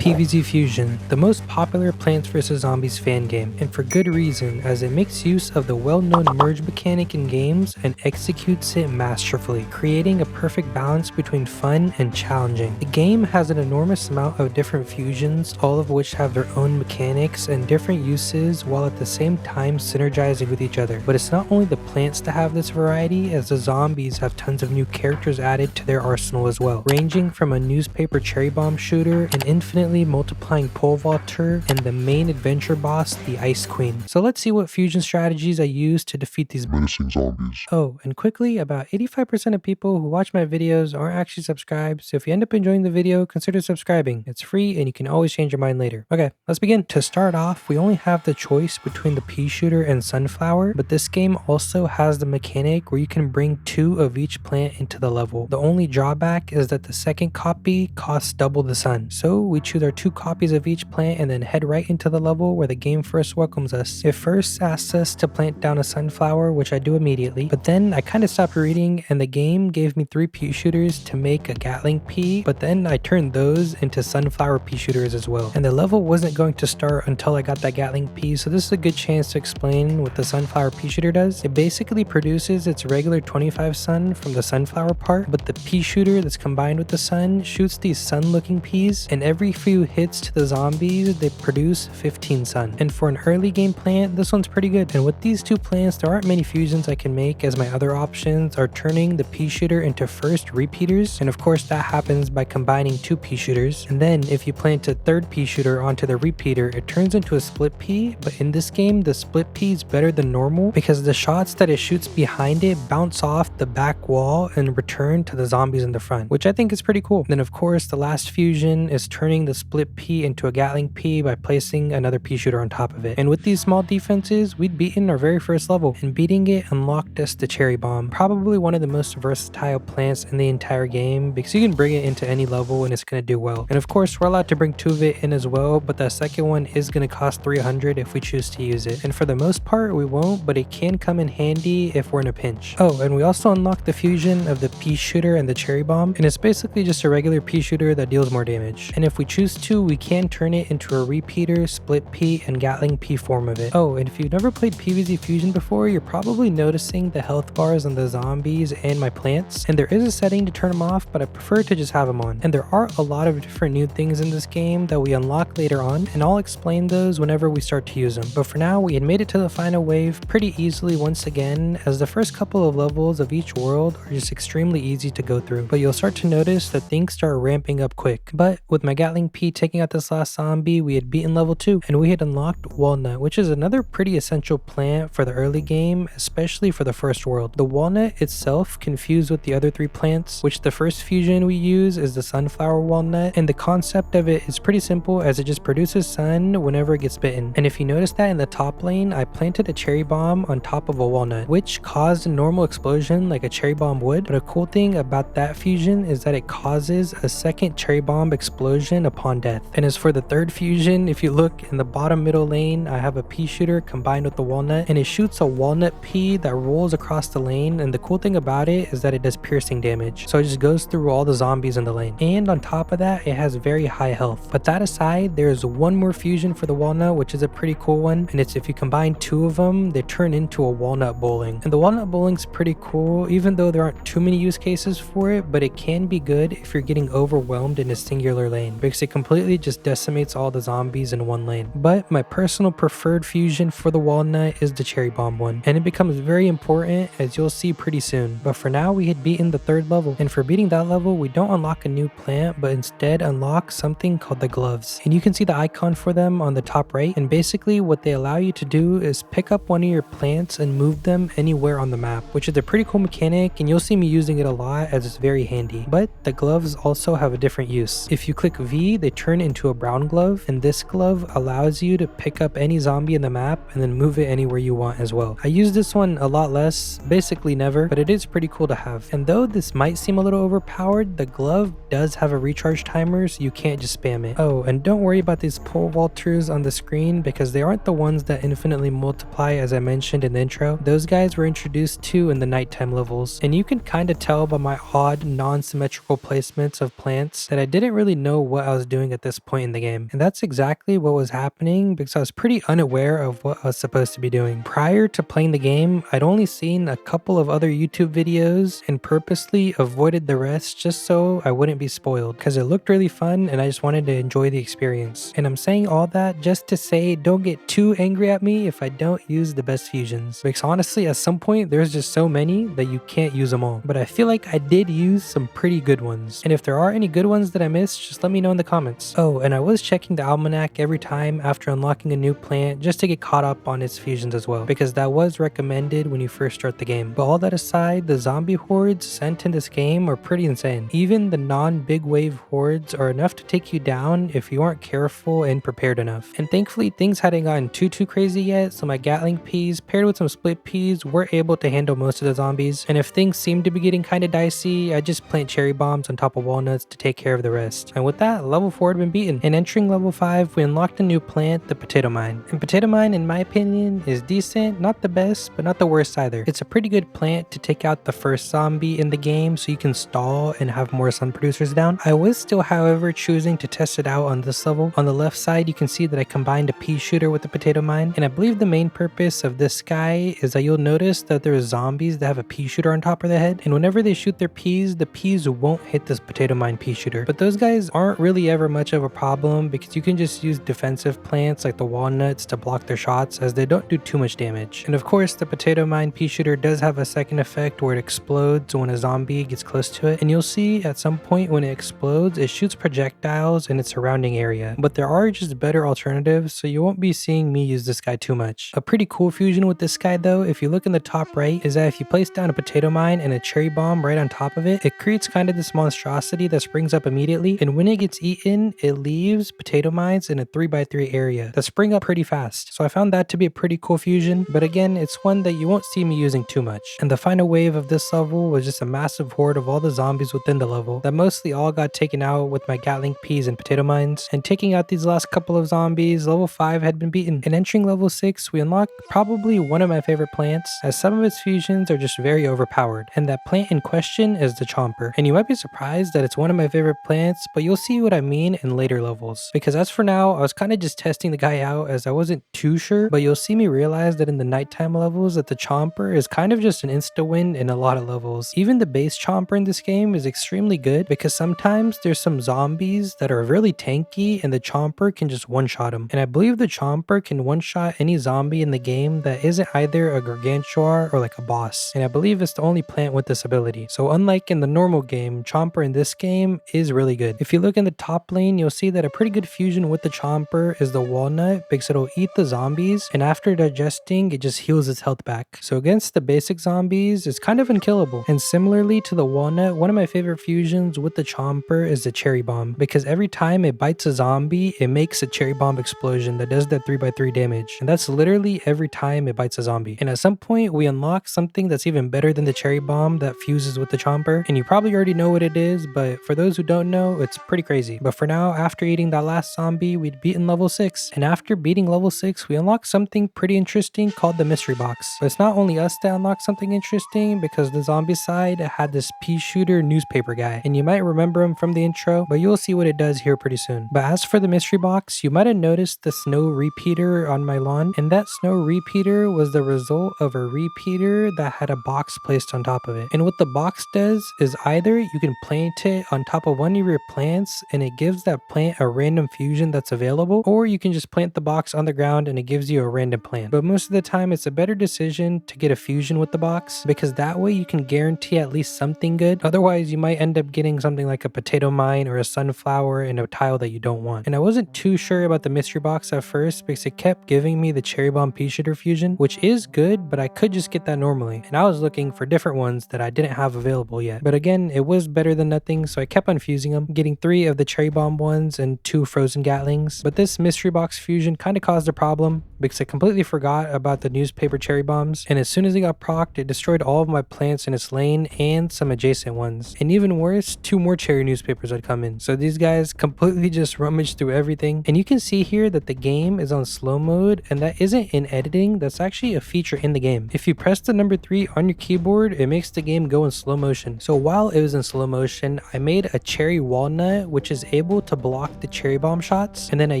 PvZ Fusion, the most popular Plants vs. Zombies fan game, and for good reason, as it makes use of the well-known merge mechanic in games and executes it masterfully, creating a perfect balance between fun and challenging. The game has an enormous amount of different fusions, all of which have their own mechanics and different uses, while at the same time synergizing with each other. But it's not only the plants that have this variety, as the zombies have tons of new characters added to their arsenal as well, ranging from a newspaper cherry bomb shooter, an infinitely multiplying pole vaulter, and the main adventure boss, the Ice Queen. So let's see what fusion strategies I use to defeat these menacing zombies. Oh, and quickly, about 85% of people who watch my videos aren't actually subscribed, so if you end up enjoying the video, consider subscribing. It's free and you can always change your mind later. Okay, let's begin. To start off, we only have the choice between the pea shooter and sunflower, but this game also has the mechanic where you can bring 2 of each plant into the level. The only drawback is that the second copy costs double the sun, so we choose our 2 copies of each plant and then head right into the level where the game first welcomes us. It first asks us to plant down a sunflower, which I do immediately, but then I kind of stopped reading and the game gave me 3 pea shooters to make a Gatling pea, but then I turned those into sunflower pea shooters as well. And the level wasn't going to start until I got that Gatling pea, so this is a good chance to explain what the sunflower pea shooter does. It basically produces its regular 25 sun from the sunflower part, but the pea shooter that's combined with the sun shoots these sun looking peas, and every few hits to the zombies they produce 15 sun. And for an early game plant, this one's pretty good. And with these 2 plants, there aren't many fusions I can make, as my other options are turning the pea shooter into first repeaters, and of course that happens by combining 2 pea shooters, and then if you plant a 3rd pea shooter onto the repeater, it turns into a split pea. But in this game, the split pea is better than normal because the shots that it shoots behind it bounce off the back wall and return to the zombies in the front, which I think is pretty cool. Then of course the last fusion is turning the split pea into a Gatling pea by placing another pea shooter on top of it. And with these small defenses, we'd beaten our very first level, and beating it unlocked us the cherry bomb, probably one of the most versatile plants in the entire game because you can bring it into any level and it's going to do well. And of course we're allowed to bring 2 of it in as well, but that second one is going to cost 300 if we choose to use it, and for the most part we won't, but it can come in handy if we're in a pinch. Oh, and we also unlocked the fusion of the pea shooter and the cherry bomb, and it's basically just a regular pea shooter that deals more damage, and if we choose to, we can turn it into a repeater, split pea, and Gatling pea form of it. Oh, and if you've never played PvZ Fusion before, you're probably noticing the health bars on the zombies and my plants, and there is a setting to turn them off, but I prefer to just have them on. And there are a lot of different new things in this game that we unlock later on, and I'll explain those whenever we start to use them. But for now, we had made it to the final wave pretty easily once again, as the first couple of levels of each world are just extremely easy to go through, but you'll start to notice that things start ramping up quick. But with my Gatling pea taking out this last zombie, we had beaten level 2, and we had unlocked walnut, which is another pretty essential plant for the early game, especially for the first world. The walnut itself can fuse with the other 3 plants, which the first fusion we use is the sunflower walnut, and the concept of it is pretty simple, as it just produces sun whenever it gets bitten. And if you notice that in the top lane, I planted a cherry bomb on top of a walnut, which caused a normal explosion like a cherry bomb would, but a cool thing about that fusion is that it causes a second cherry bomb explosion upon death. And as for the 3rd fusion, if you look in the bottom middle lane, I have a pea shooter combined with the walnut, and it shoots a walnut pea that rolls across the lane, and the cool thing about it is that it does piercing damage, so it just goes through all the zombies in the lane, and on top of that it has very high health. But that aside, there is one more fusion for the walnut, which is a pretty cool one, and it's if you combine 2 of them, they turn into a walnut bowling. And the walnut bowling's pretty cool, even though there aren't too many use cases for it, but it can be good if you're getting overwhelmed in a singular lane, because it completely just decimates all the zombies in one lane. But my personal preferred fusion for the walnut is the cherry bomb one, and it becomes very important, as you'll see pretty soon. But for now, we had beaten the 3rd level, and for beating that level, we don't unlock a new plant, but instead unlock something called the gloves, and you can see the icon for them on the top right. And basically what they allow you to do is pick up one of your plants and move them anywhere on the map, which is a pretty cool mechanic, and you'll see me using it a lot as it's very handy. But the gloves also have a different use. If you click V, they turn into a brown glove, and this glove allows you to pick up any zombie in the map and then move it anywhere you want as well. I use this one a lot less, basically never, but it is pretty cool to have. And though this might seem a little overpowered, the glove does have a recharge timer, so you can't just spam it. Oh, and don't worry about these pole vaulters on the screen, because they aren't the ones that infinitely multiply as I mentioned in the intro. Those guys were introduced to in the nighttime levels, and you can kind of tell by my odd non-symmetrical placements of plants that I didn't really know what I was doing at this point in the game. And that's exactly what was happening because I was pretty unaware of what I was supposed to be doing. Prior to playing the game, I'd only seen a couple of other YouTube videos and purposely avoided the rest just so I wouldn't be spoiled because it looked really fun and I just wanted to enjoy the experience. And I'm saying all that just to say don't get too angry at me if I don't use the best fusions, because honestly at some point there's just so many that you can't use them all. But I feel like I did use some pretty good ones, and if there are any good ones that I missed, just let me know in the comments. Oh, and I was checking the almanac every time after unlocking a new plant just to get caught up on its fusions as well, because that was recommended when you first start the game. But all that aside, the zombie hordes sent in this game are pretty insane. Even the non-big wave hordes are enough to take you down if you aren't careful and prepared enough. And thankfully things hadn't gotten too crazy yet, so my Gatling peas paired with some split peas were able to handle most of the zombies. And if things seem to be getting kinda dicey, I just plant cherry bombs on top of walnuts to take care of the rest. And with that, level 4 had been beaten. And entering level 5, we unlocked a new plant, the potato mine. And potato mine, in my opinion, is decent, not the best, but not the worst either. It's a pretty good plant to take out the first zombie in the game so you can stall and have more sun producers down. I was still, however, choosing to test it out on this level. On the left side, you can see that I combined a pea shooter with the potato mine, and I believe the main purpose of this guy is that you'll notice that there are zombies that have a pea shooter on top of their head, and whenever they shoot their peas, the peas won't hit this potato mine pea shooter. But those guys aren't really ever much of a problem because you can just use defensive plants like the walnuts to block their shots, as they don't do too much damage. And of course, the potato mine pea shooter does have a second effect where it explodes when a zombie gets close to it, and you'll see at some point when it explodes, it shoots projectiles in its surrounding area. But there are just better alternatives, so you won't be seeing me use this guy too much. A pretty cool fusion with this guy though, if you look in the top right, is that if you place down a potato mine and a cherry bomb right on top of it, it creates kind of this monstrosity that springs up immediately, and when it gets eaten, it leaves potato mines in a 3x3 area that spring up pretty fast. So I found that to be a pretty cool fusion, but again, it's one that you won't see me using too much. And the final wave of this level was just a massive horde of all the zombies within the level that mostly all got taken out with my Gatling peas and potato mines. And taking out these last couple of zombies, level 5 had been beaten. And entering level 6, we unlocked probably one of my favorite plants, as some of its fusions are just very overpowered. And that plant in question is the chomper. And you might be surprised that it's one of my favorite plants, but you'll see what I mean in later levels. Because as for now, I was kind of just testing the guy out as I wasn't too sure, but you'll see me realize that in the nighttime levels that the chomper is kind of just an insta-win in a lot of levels. Even the base chomper in this game is extremely good because sometimes there's some zombies that are really tanky and the chomper can just one-shot them. And I believe the chomper can one-shot any zombie in the game that isn't either a gargantuar or like a boss. And I believe it's the only plant with this ability. So unlike in the normal game, chomper in this game is really good. If you look in the top lane, you'll see that a pretty good fusion with the chomper is the walnut, because it'll eat the zombies and after digesting, it just heals its health back. So against the basic zombies, it's kind of unkillable. And similarly to the walnut, one of my favorite fusions with the chomper is the cherry bomb, because every time it bites a zombie, it makes a cherry bomb explosion that does that 3x3 damage. And that's literally every time it bites a zombie. And at some point, we unlock something that's even better than the cherry bomb that fuses with the chomper. And you probably already know what it is, but for those who don't know, it's pretty crazy. But for now, after eating that last zombie, we'd beaten level 6. And after beating level 6, we unlocked something pretty interesting called the mystery box. But it's not only us that unlocked something interesting, because the zombie side had this pea shooter newspaper guy. And you might remember him from the intro, but you'll see what it does here pretty soon. But as for the mystery box, you might have noticed the snow repeater on my lawn. And that snow repeater was the result of a repeater that had a box placed on top of it. And what the box does is either you can plant it on top of one of your plants and it gives that plant a random fusion that's available, or you can just plant the box on the ground and it gives you a random plant. But most of the time it's a better decision to get a fusion with the box, because that way you can guarantee at least something good. Otherwise you might end up getting something like a potato mine or a sunflower in a tile that you don't want. And I wasn't too sure about the mystery box at first because it kept giving me the cherry bomb pea shooter fusion, which is good, but I could just get that normally. And I was looking for different ones that I didn't have available yet. But again, it was better than nothing, so I kept on fusing them, getting 3 of the cherry bomb ones and 2 frozen gatlings. But this mystery box fusion kind of caused a problem because I completely forgot about the newspaper cherry bombs, and as soon as it got procced, it destroyed all of my plants in its lane and some adjacent ones. And even worse, 2 more cherry newspapers had come in. So these guys completely just rummaged through everything. And you can see here that the game is on slow mode, and that isn't in editing, that's actually a feature in the game. If you press the number 3 on your keyboard, it makes the game go in slow motion. So while it was in slow motion, I made a cherry walnut, which is able able to block the cherry bomb shots, and then I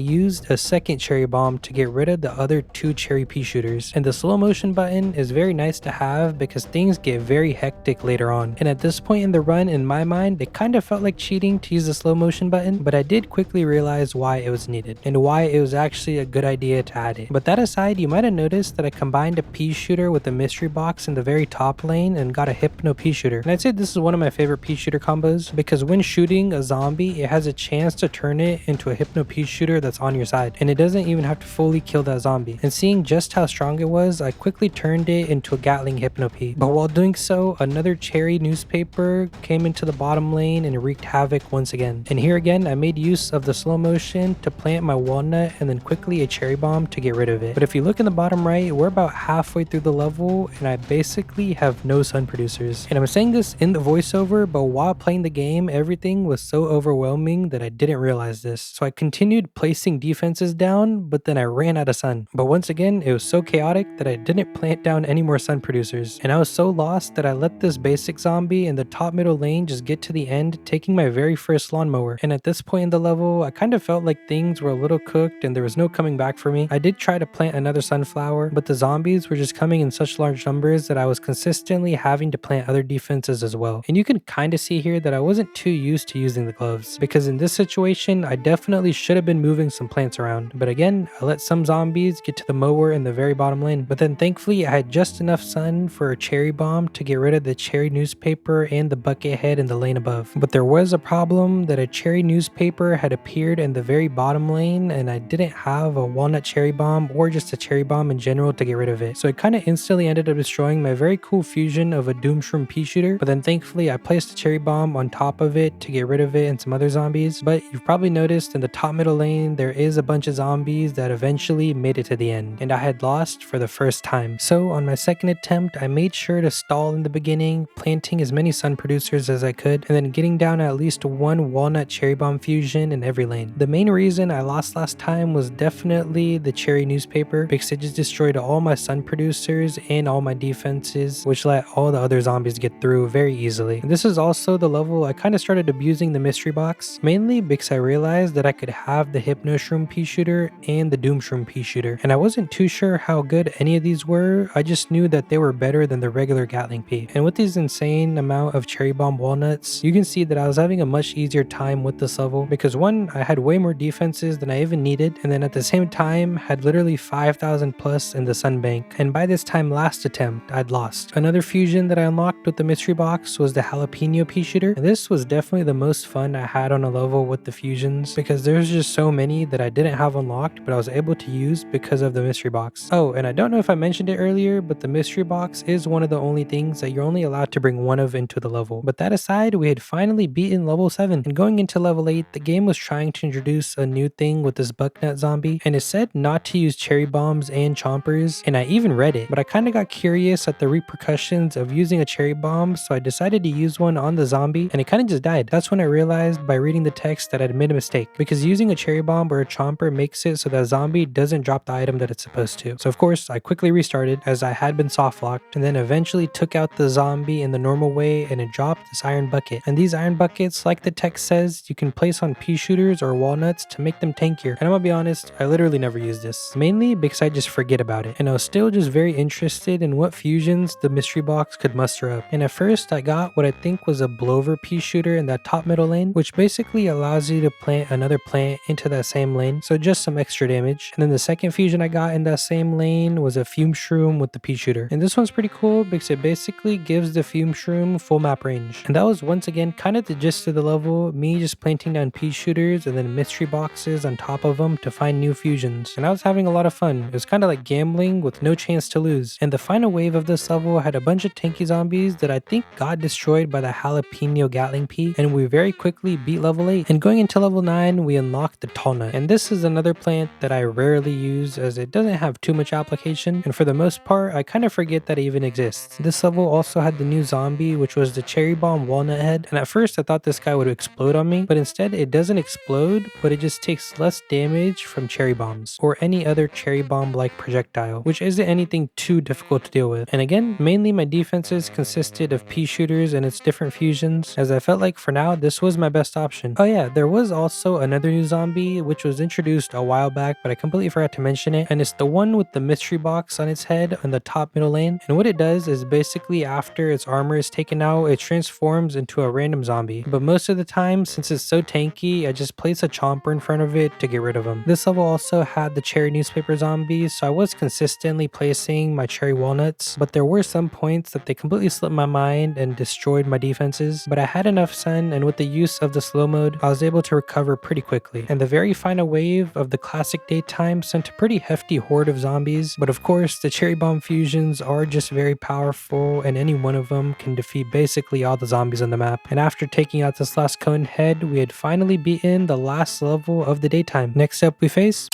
used a second cherry bomb to get rid of the other 2 cherry pea shooters. And the slow motion button is very nice to have because things get very hectic later on. And at this point in the run, in my mind, it kind of felt like cheating to use the slow motion button, but I did quickly realize why it was needed and why it was actually a good idea to add it. But that aside, you might have noticed that I combined a pea shooter with a mystery box in the very top lane and got a hypno pea shooter. And I'd say this is one of my favorite pea shooter combos because when shooting a zombie, it has a chance to turn it into a hypno pea shooter that's on your side, and it doesn't even have to fully kill that zombie. And seeing just how strong it was, I quickly turned it into a Gatling hypno pea. But while doing so, another cherry newspaper came into the bottom lane and wreaked havoc once again. And here again, I made use of the slow motion to plant my walnut and then quickly a cherry bomb to get rid of it. But if you look in the bottom right, we're about halfway through the level and I basically have no sun producers. And I'm saying this in the voiceover, but while playing the game, everything was so overwhelming that I didn't realize this. So I continued placing defenses down, but then I ran out of sun. But once again, it was so chaotic that I didn't plant down any more sun producers. And I was so lost that I let this basic zombie in the top middle lane just get to the end, taking my very first lawnmower. And at this point in the level, I kind of felt like things were a little cooked and there was no coming back for me. I did try to plant another sunflower, but the zombies were just coming in such large numbers that I was consistently having to plant other defenses as well. And you can kind of see here that I wasn't too used to using the gloves, because in this situation, I definitely should have been moving some plants around. But again, I let some zombies get to the mower in the very bottom lane. But then thankfully, I had just enough sun for a cherry bomb to get rid of the cherry newspaper and the bucket head in the lane above. But there was a problem that a cherry newspaper had appeared in the very bottom lane, and I didn't have a walnut cherry bomb or just a cherry bomb in general to get rid of it. So it kind of instantly ended up destroying my very cool fusion of a Doomshroom pea shooter. But then thankfully, I placed a cherry bomb on top of it to get rid of it and some other zombies. But you've probably noticed in the top middle lane, there is a bunch of zombies that eventually made it to the end, and I had lost for the first time. So on my second attempt, I made sure to stall in the beginning, planting as many sun producers as I could, and then getting down at least one walnut cherry bomb fusion in every lane. The main reason I lost last time was definitely the cherry newspaper, because it just destroyed all my sun producers and all my defenses, which let all the other zombies get through very easily. And this is also the level I kind of started abusing the mystery box, mainly because I realized that I could have the Hypnoshroom pea shooter and the Doomshroom pea shooter, and I wasn't too sure how good any of these were. I just knew that they were better than the regular Gatling pea. And with these insane amount of cherry bomb walnuts, you can see that I was having a much easier time with this level, because one, I had way more defenses than I even needed, and then at the same time had literally 5,000 plus in the sun bank. And by this time last attempt, I'd lost. Another fusion that I unlocked with the mystery box was the jalapeno pea shooter, and this was definitely the most fun I had on a level with the fusions, because there's just so many that I didn't have unlocked but I was able to use because of the mystery box. Oh, and I don't know if I mentioned it earlier, but the mystery box is one of the only things that you're only allowed to bring one of into the level. But that aside, we had finally beaten level 7, and going into level 8, the game was trying to introduce a new thing with this bucknut zombie, and it said not to use cherry bombs and chompers, and I even read it, but I kind of got curious at the repercussions of using a cherry bomb, so I decided to use one on the zombie, and it kind of just died. That's when I realized by reading the text that I'd made a mistake, because using a cherry bomb or a chomper makes it so that zombie doesn't drop the item that it's supposed to. So of course, I quickly restarted as I had been soft locked, and then eventually took out the zombie in the normal way, and it dropped this iron bucket. And these iron buckets, like the text says, you can place on pea shooters or walnuts to make them tankier. And I'm gonna be honest, I literally never used this, mainly because I just forget about it, and I was still just very interested in what fusions the mystery box could muster up. And at first, I got what I think was a blower pea shooter in that top middle lane, which basically allows you to plant another plant into that same lane, so just some extra damage. And then the second fusion I got in that same lane was a fume shroom with the pea shooter, and this one's pretty cool because it basically gives the fume shroom full map range. And that was once again kind of the gist of the level, me just planting down pea shooters and then mystery boxes on top of them to find new fusions, and I was having a lot of fun. It was kind of like gambling with no chance to lose. And the final wave of this level had a bunch of tanky zombies that I think got destroyed by the jalapeno Gatling pea, and we very quickly beat level 8. And going into level 9, we unlocked the tall nut, and this is another plant that I rarely use as it doesn't have too much application, and for the most part I kind of forget that it even exists. This level also had the new zombie, which was the cherry bomb walnut head, and at first I thought this guy would explode on me, but instead it doesn't explode, but it just takes less damage from cherry bombs or any other cherry bomb like projectile, which isn't anything too difficult to deal with. And again, mainly my defenses consisted of pea shooters and its different fusions, as I felt like for now this was my best option. Oh yeah, there was also another new zombie which was introduced a while back, but I completely forgot to mention it, and it's the one with the mystery box on its head on the top middle lane. And what it does is basically after its armor is taken out, it transforms into a random zombie. But most of the time, since it's so tanky, I just place a chomper in front of it to get rid of him. This level also had the cherry newspaper zombies, so I was consistently placing my cherry walnuts, but there were some points that they completely slipped my mind and destroyed my defenses. But I had enough sun, and with the use of the slow mode, I was able to recover pretty quickly. And the very final wave of the classic daytime sent a pretty hefty horde of zombies, but of course the cherry bomb fusions are just very powerful, and any one of them can defeat basically all the zombies on the map. And after taking out this last cone head, we had finally beaten the last level of the daytime. Next up we face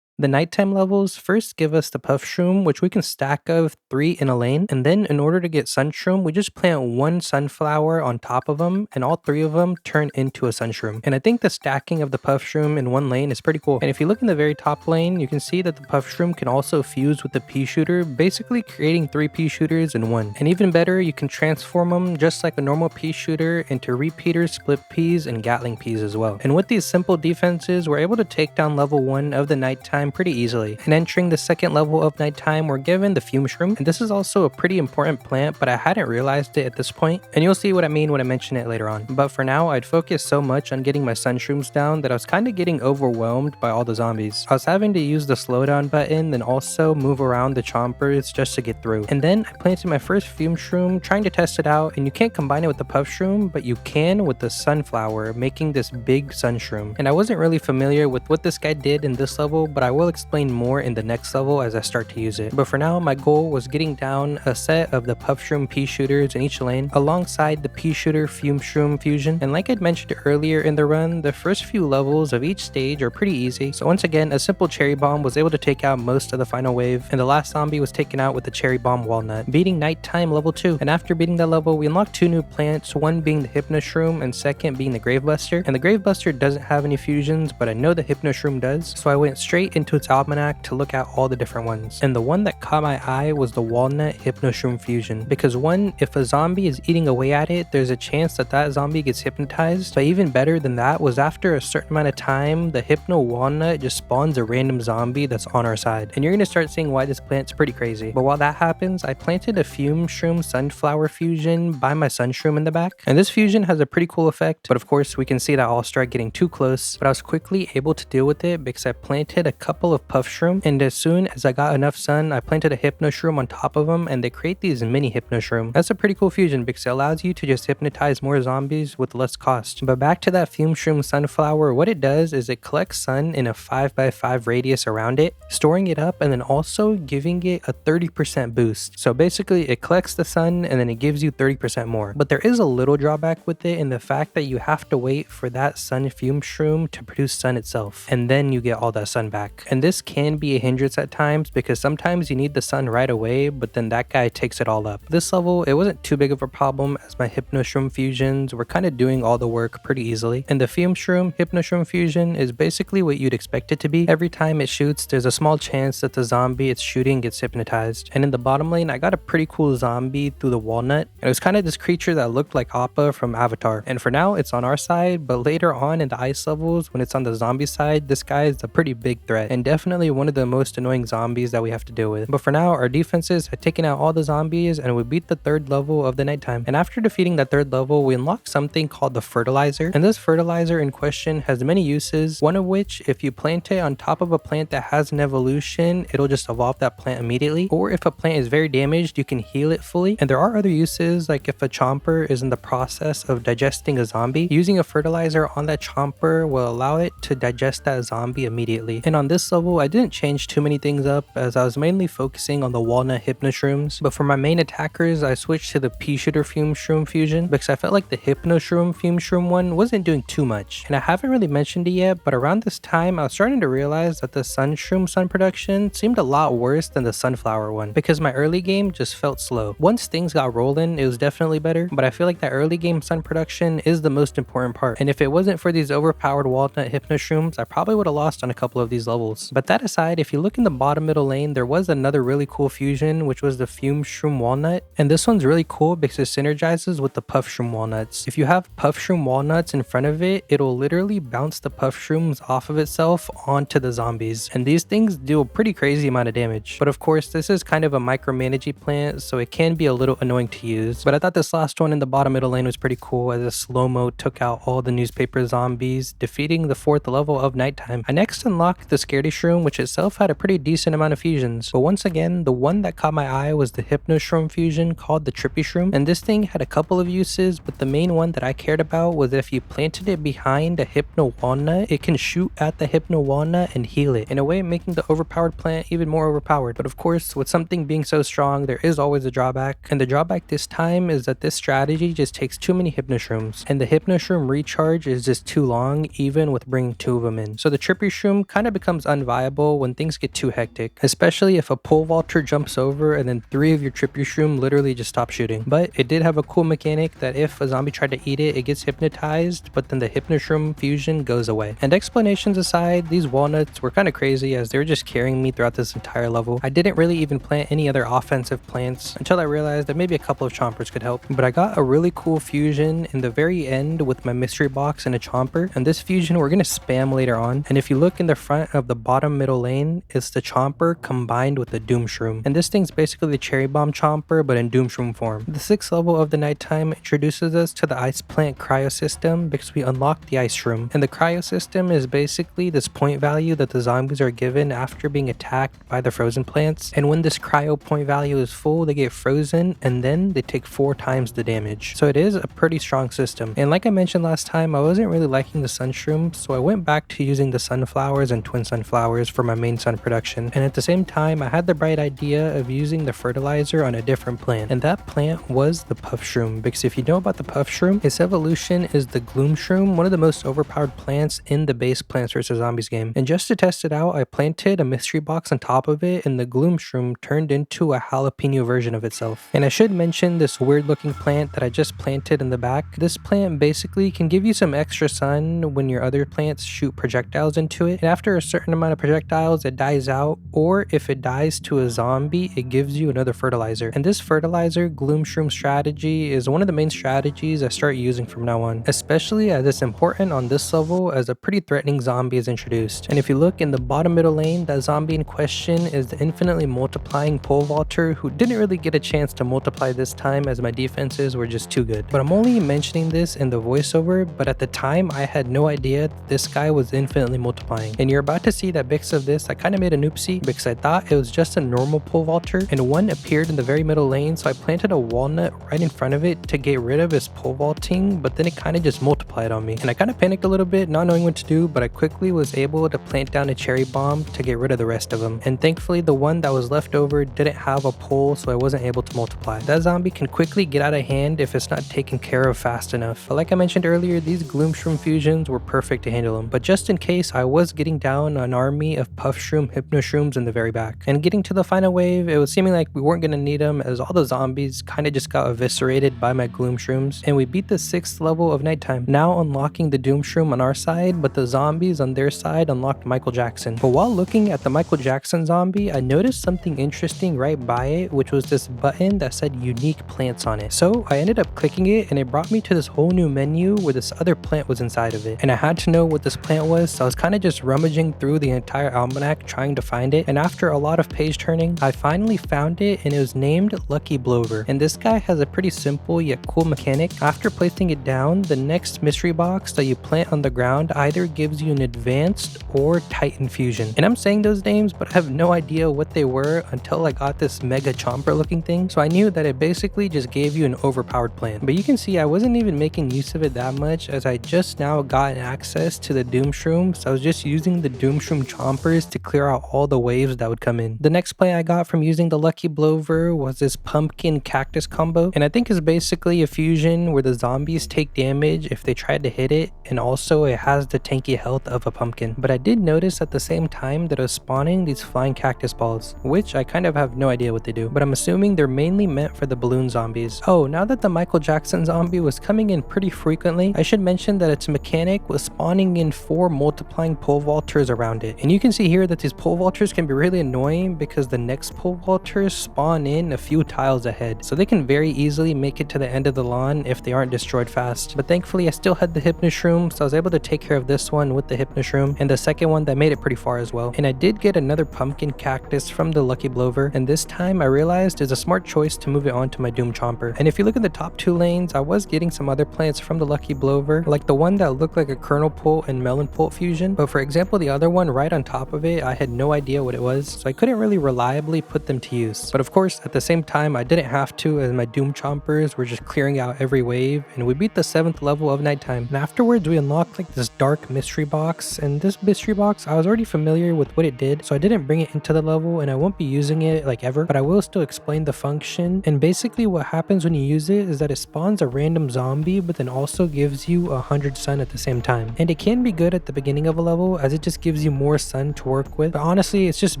the nighttime levels. First give us the puff shroom, which we can stack of 3 in a lane, and then in order to get sun shroom, we just plant 1 sunflower on top of them, and all 3 of them turn into a sun shroom. And I think the stacking of the puff shroom in one lane is pretty cool. And if you look in the very top lane, you can see that the puff shroom can also fuse with the pea shooter, basically creating 3 pea shooters in one. And even better, you can transform them just like a normal pea shooter into repeaters, split peas, and gatling peas as well. And with these simple defenses, we're able to take down level 1 of the nighttime pretty easily. And entering the second level of nighttime, we're given the fume shroom, and this is also a pretty important plant, but I hadn't realized it at this point, and you'll see what I mean when I mention it later on. But for now, I'd focused so much on getting my sun shrooms down that I was kind of getting overwhelmed by all the zombies. I was having to use the slowdown button, then also move around the chompers just to get through. And then I planted my first fume shroom, trying to test it out, and you can't combine it with the puff shroom, but you can with the sunflower, making this big sun shroom. And I wasn't really familiar with what this guy did in this level, but I will explain more in the next level as I start to use it. But for now, my goal was getting down a set of the puff shroom pea shooters in each lane alongside the pea shooter fume shroom fusion. And like I'd mentioned earlier in the run, the first few levels of each stage are pretty easy. So once again, a simple cherry bomb was able to take out most of the final wave, and the last zombie was taken out with the cherry bomb walnut, beating nighttime level 2. And after beating that level, we unlocked 2 new plants, one being the hypno shroom and second being the gravebuster. And the gravebuster doesn't have any fusions, but I know the hypno shroom does, so I went straight into its almanac to look at all the different ones. And the one that caught my eye was the walnut hypno shroom fusion, because one, if a zombie is eating away at it, there's a chance that that zombie gets hypnotized. But even better than that was after a certain amount of time, the hypno walnut just spawns a random zombie that's on our side, and you're gonna start seeing why this plant's pretty crazy. But while that happens, I planted a fume shroom sunflower fusion by my sun shroom in the back, and this fusion has a pretty cool effect. But of course, we can see that I'll start getting too close, but I was quickly able to deal with it because I planted a couple of puff shroom, and as soon as I got enough sun, I planted a hypno shroom on top of them, and they create these mini hypno shroom. That's a pretty cool fusion because it allows you to just hypnotize more zombies with less cost. But back to that fume shroom sunflower, what it does is it collects sun in a 5x5 radius around it, storing it up, and then also giving it a 30% boost. So basically it collects the sun and then it gives you 30% more. But there is a little drawback with it in the fact that you have to wait for that sun fume shroom to produce sun itself, and then you get all that sun back. And this can be a hindrance at times because sometimes you need the sun right away, but then that guy takes it all up. This level, it wasn't too big of a problem as my hypno shroom fusions were kind of doing all the work pretty easily. And the fume shroom hypno shroom fusion is basically what you'd expect it to be. Every time it shoots, there's a small chance that the zombie it's shooting gets hypnotized. And in the bottom lane, I got a pretty cool zombie through the walnut, and it was kind of this creature that looked like Appa from Avatar. And for now, it's on our side, but later on in the ice levels, when it's on the zombie side, this guy is a pretty big threat and definitely one of the most annoying zombies that we have to deal with. But for now, our defenses had taken out all the zombies and we beat the 3rd level of the nighttime. And after defeating that 3rd level, we unlocked something called the fertilizer. And this fertilizer in question has many uses, one of which, if you plant it on top of a plant that has an evolution, it'll just evolve that plant immediately. Or if a plant is very damaged, you can heal it fully. And there are other uses, like if a chomper is in the process of digesting a zombie, using a fertilizer on that chomper will allow it to digest that zombie immediately. And on this level, I didn't change too many things up as I was mainly focusing on the walnut hypno shrooms. But for my main attackers, I switched to the pea shooter fume shroom fusion because I felt like the hypno shroom fume shroom one wasn't doing too much. And I haven't really mentioned it yet, but around this time, I was starting to realize that the sun shroom sun production seemed a lot worse than the sunflower one because my early game just felt slow. Once things got rolling, it was definitely better, but I feel like that early game sun production is the most important part. And if it wasn't for these overpowered walnut hypno shrooms, I probably would have lost on a couple of these levels. levels. But that aside, if you look in the bottom middle lane, there was another really cool fusion, which was the Fume Shroom Walnut. And this one's really cool because it synergizes with the Puff Shroom Walnuts. If you have Puff Shroom Walnuts in front of it, it'll literally bounce the Puff Shrooms off of itself onto the zombies. And these things do a pretty crazy amount of damage. But of course, this is kind of a micromanaging plant, so it can be a little annoying to use. But I thought this last one in the bottom middle lane was pretty cool, as a slow-mo took out all the newspaper zombies, defeating the 4th level of Nighttime. I next unlocked the Scaredy Shroom, which itself had a pretty decent amount of fusions. But once again, the one that caught my eye was the Hypno Shroom fusion called the Trippy Shroom. And this thing had a couple of uses, but the main one that I cared about was that if you planted it behind a Hypno Walnut, it can shoot at the Hypno Walnut and heal it, in a way making the overpowered plant even more overpowered. But of course, with something being so strong, there is always a drawback. And the drawback this time is that this strategy just takes too many Hypno Shrooms. And the Hypno Shroom recharge is just too long, even with bringing 2 of them in. So the Trippy Shroom kind of becomes unviable when things get too hectic, especially if a pole vaulter jumps over and then 3 of your Trippy Shroom literally just stop shooting. But it did have a cool mechanic that if a zombie tried to eat it, it gets hypnotized, but then the Hypno Shroom fusion goes away. And explanations aside, these walnuts were kind of crazy as they were just carrying me throughout this entire level. I didn't really even plant any other offensive plants until I realized that maybe a couple of chompers could help. But I got a really cool fusion in the very end with my mystery box and a chomper, and this fusion we're going to spam later on. And if you look in the front of the bottom middle lane, it's the chomper combined with the Doom Shroom. And this thing's basically the Cherry Bomb chomper but in Doom Shroom form. The 6th level of the Nighttime introduces us to the Ice Plant Cryo System because we unlock the Ice Shroom. And the Cryo System is basically this point value that the zombies are given after being attacked by the frozen plants. And when this cryo point value is full, they get frozen and then they take 4 times the damage. So it is a pretty strong system. And like I mentioned last time, I wasn't really liking the Sun Shroom, so I went back to using the Sunflowers and Twin Sunflowers for my main sun production. And at the same time, I had the bright idea of using the fertilizer on a different plant. And that plant was the Puff Shroom, because if you know about the Puff Shroom, its evolution is the Gloom Shroom, one of the most overpowered plants in the base Plants vs. Zombies game. And just to test it out, I planted a mystery box on top of it, and the Gloom Shroom turned into a jalapeno version of itself. And I should mention this weird looking plant that I just planted in the back. This plant basically can give you some extra sun when your other plants shoot projectiles into it. And after a certain amount of projectiles, it dies out, or if it dies to a zombie, it gives you another fertilizer. And this fertilizer Gloom Shroom strategy is one of the main strategies I start using from now on, especially as it's important on this level as a pretty threatening zombie is introduced. And if you look in the bottom middle lane, that zombie in question is the infinitely multiplying pole vaulter, who didn't really get a chance to multiply this time as my defenses were just too good. But I'm only mentioning this in the voiceover, but at the time I had no idea this guy was infinitely multiplying. And you're about to see that because of this, I kind of made an oopsie because I thought it was just a normal pole vaulter, and one appeared in the very middle lane, so I planted a walnut right in front of it to get rid of his pole vaulting, but then it kind of just multiplied on me. And I kind of panicked a little bit, not knowing what to do, but I quickly was able to plant down a cherry bomb to get rid of the rest of them. And thankfully the one that was left over didn't have a pole, so I wasn't able to multiply. That zombie can quickly get out of hand if it's not taken care of fast enough. But like I mentioned earlier, these Gloom Shroom fusions were perfect to handle them. But just in case, I was getting down an army of Puff Shroom Hypno Shrooms in the very back. And getting to the final wave, it was seeming like we weren't going to need them, as all the zombies kind of just got eviscerated by my Gloom Shrooms. And we beat the 6th level of Nighttime, now unlocking the Doom Shroom on our side, but the zombies on their side unlocked Michael Jackson. But while looking at the Michael Jackson zombie, I noticed something interesting right by it, which was this button that said unique plants on it. So I ended up clicking it, and it brought me to this whole new menu where this other plant was inside of it. And I had to know what this plant was, so I was kind of just rummaging through the entire almanac trying to find it. And after a lot of page turning, I finally found it, and it was named Lucky Blover. And this guy has a pretty simple yet cool mechanic. After placing it down, the next mystery box that you plant on the ground either gives you an advanced or Titan fusion. And I'm saying those names, but I have no idea what they were until I got this mega chomper looking thing. So I knew that it basically just gave you an overpowered plant. But you can see I wasn't even making use of it that much, as I just now got access to the Doom Shroom, so I was just using the Doom Shroom chompers to clear out all the waves that would come in. The next plant I got from using the Lucky Blover was this pumpkin cactus combo, and I think it's basically a fusion where the zombies take damage if they try to hit it, and also it has the tanky health of a pumpkin. But I did notice at the same time that it was spawning these flying cactus balls, which I kind of have no idea what they do, but I'm assuming they're mainly meant for the balloon zombies. Oh, now that the Michael Jackson zombie was coming in pretty frequently, I should mention that its mechanic was spawning in 4 multiplying pole vaulters around around it. And you can see here that these pole vaulters can be really annoying because the next pole vaulters spawn in a few tiles ahead, so they can very easily make it to the end of the lawn if they aren't destroyed fast. But thankfully I still had the hypnoshroom, so I was able to take care of this one with the hypnoshroom, and the second one that made it pretty far as well. And I did get another pumpkin cactus from the lucky blover, and this time I realized it's a smart choice to move it onto my doom chomper. And if you look at the top 2 lanes, I was getting some other plants from the lucky blover, like the one that looked like a kernel pult and melon pult fusion, but for example the other one right on top of it, I had no idea what it was, so I couldn't really reliably put them to use. But of course at the same time I didn't have to, as my doom chompers were just clearing out every wave, and we beat the 7th level of nighttime. And afterwards we unlocked like this dark mystery box, and this mystery box I was already familiar with what it did, so I didn't bring it into the level, and I won't be using it like ever, but I will still explain the function. And basically what happens when you use it is that it spawns a random zombie, but then also gives you 100 sun at the same time. And it can be good at the beginning of a level as it just gives you more sun to work with, but honestly it's just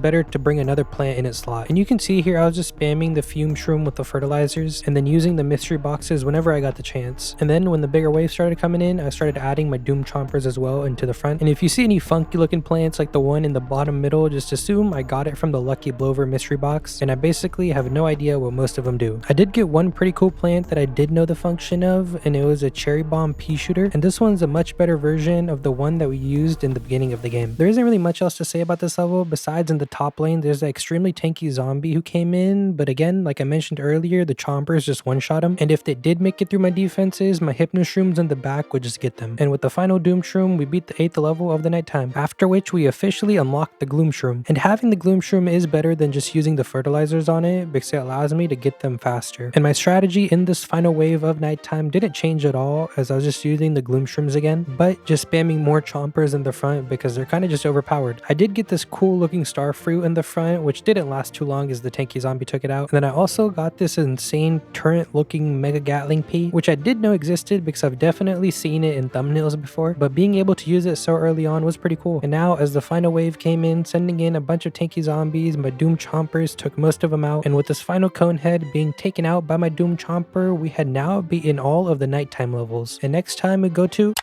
better to bring another plant in its slot. And you can see here I was just spamming the fume shroom with the fertilizers and then using the mystery boxes whenever I got the chance. And then when the bigger waves started coming in, I started adding my doom chompers as well into the front. And if you see any funky looking plants like the one in the bottom middle, just assume I got it from the lucky blover mystery box, and I basically have no idea what most of them do. I did get one pretty cool plant that I did know the function of, and it was a cherry bomb pea shooter, and this one's a much better version of the one that we used in the beginning of the game. There isn't really much else to say about this level besides in the top lane there's an extremely tanky zombie who came in, but again like I mentioned earlier, the chompers just one-shot him, and if they did make it through my defenses, my hypno shrooms in the back would just get them. And with the final doom shroom we beat the 8th level of the nighttime, after which we officially unlocked the gloom shroom. And having the gloom shroom is better than just using the fertilizers on it because it allows me to get them faster. And my strategy in this final wave of nighttime didn't change at all, as I was just using the gloom shrooms again, but just spamming more chompers in the front because they're kind of just overpowered. I did get this cool looking star fruit in the front, which didn't last too long as the tanky zombie took it out. And then I also got this insane turret looking mega gatling pea, which I did know existed because I've definitely seen it in thumbnails before, but being able to use it so early on was pretty cool. And now as the final wave came in, sending in a bunch of tanky zombies, my doom chompers took most of them out, and with this final cone head being taken out by my doom chomper, we had now beaten all of the nighttime levels. And next time we go to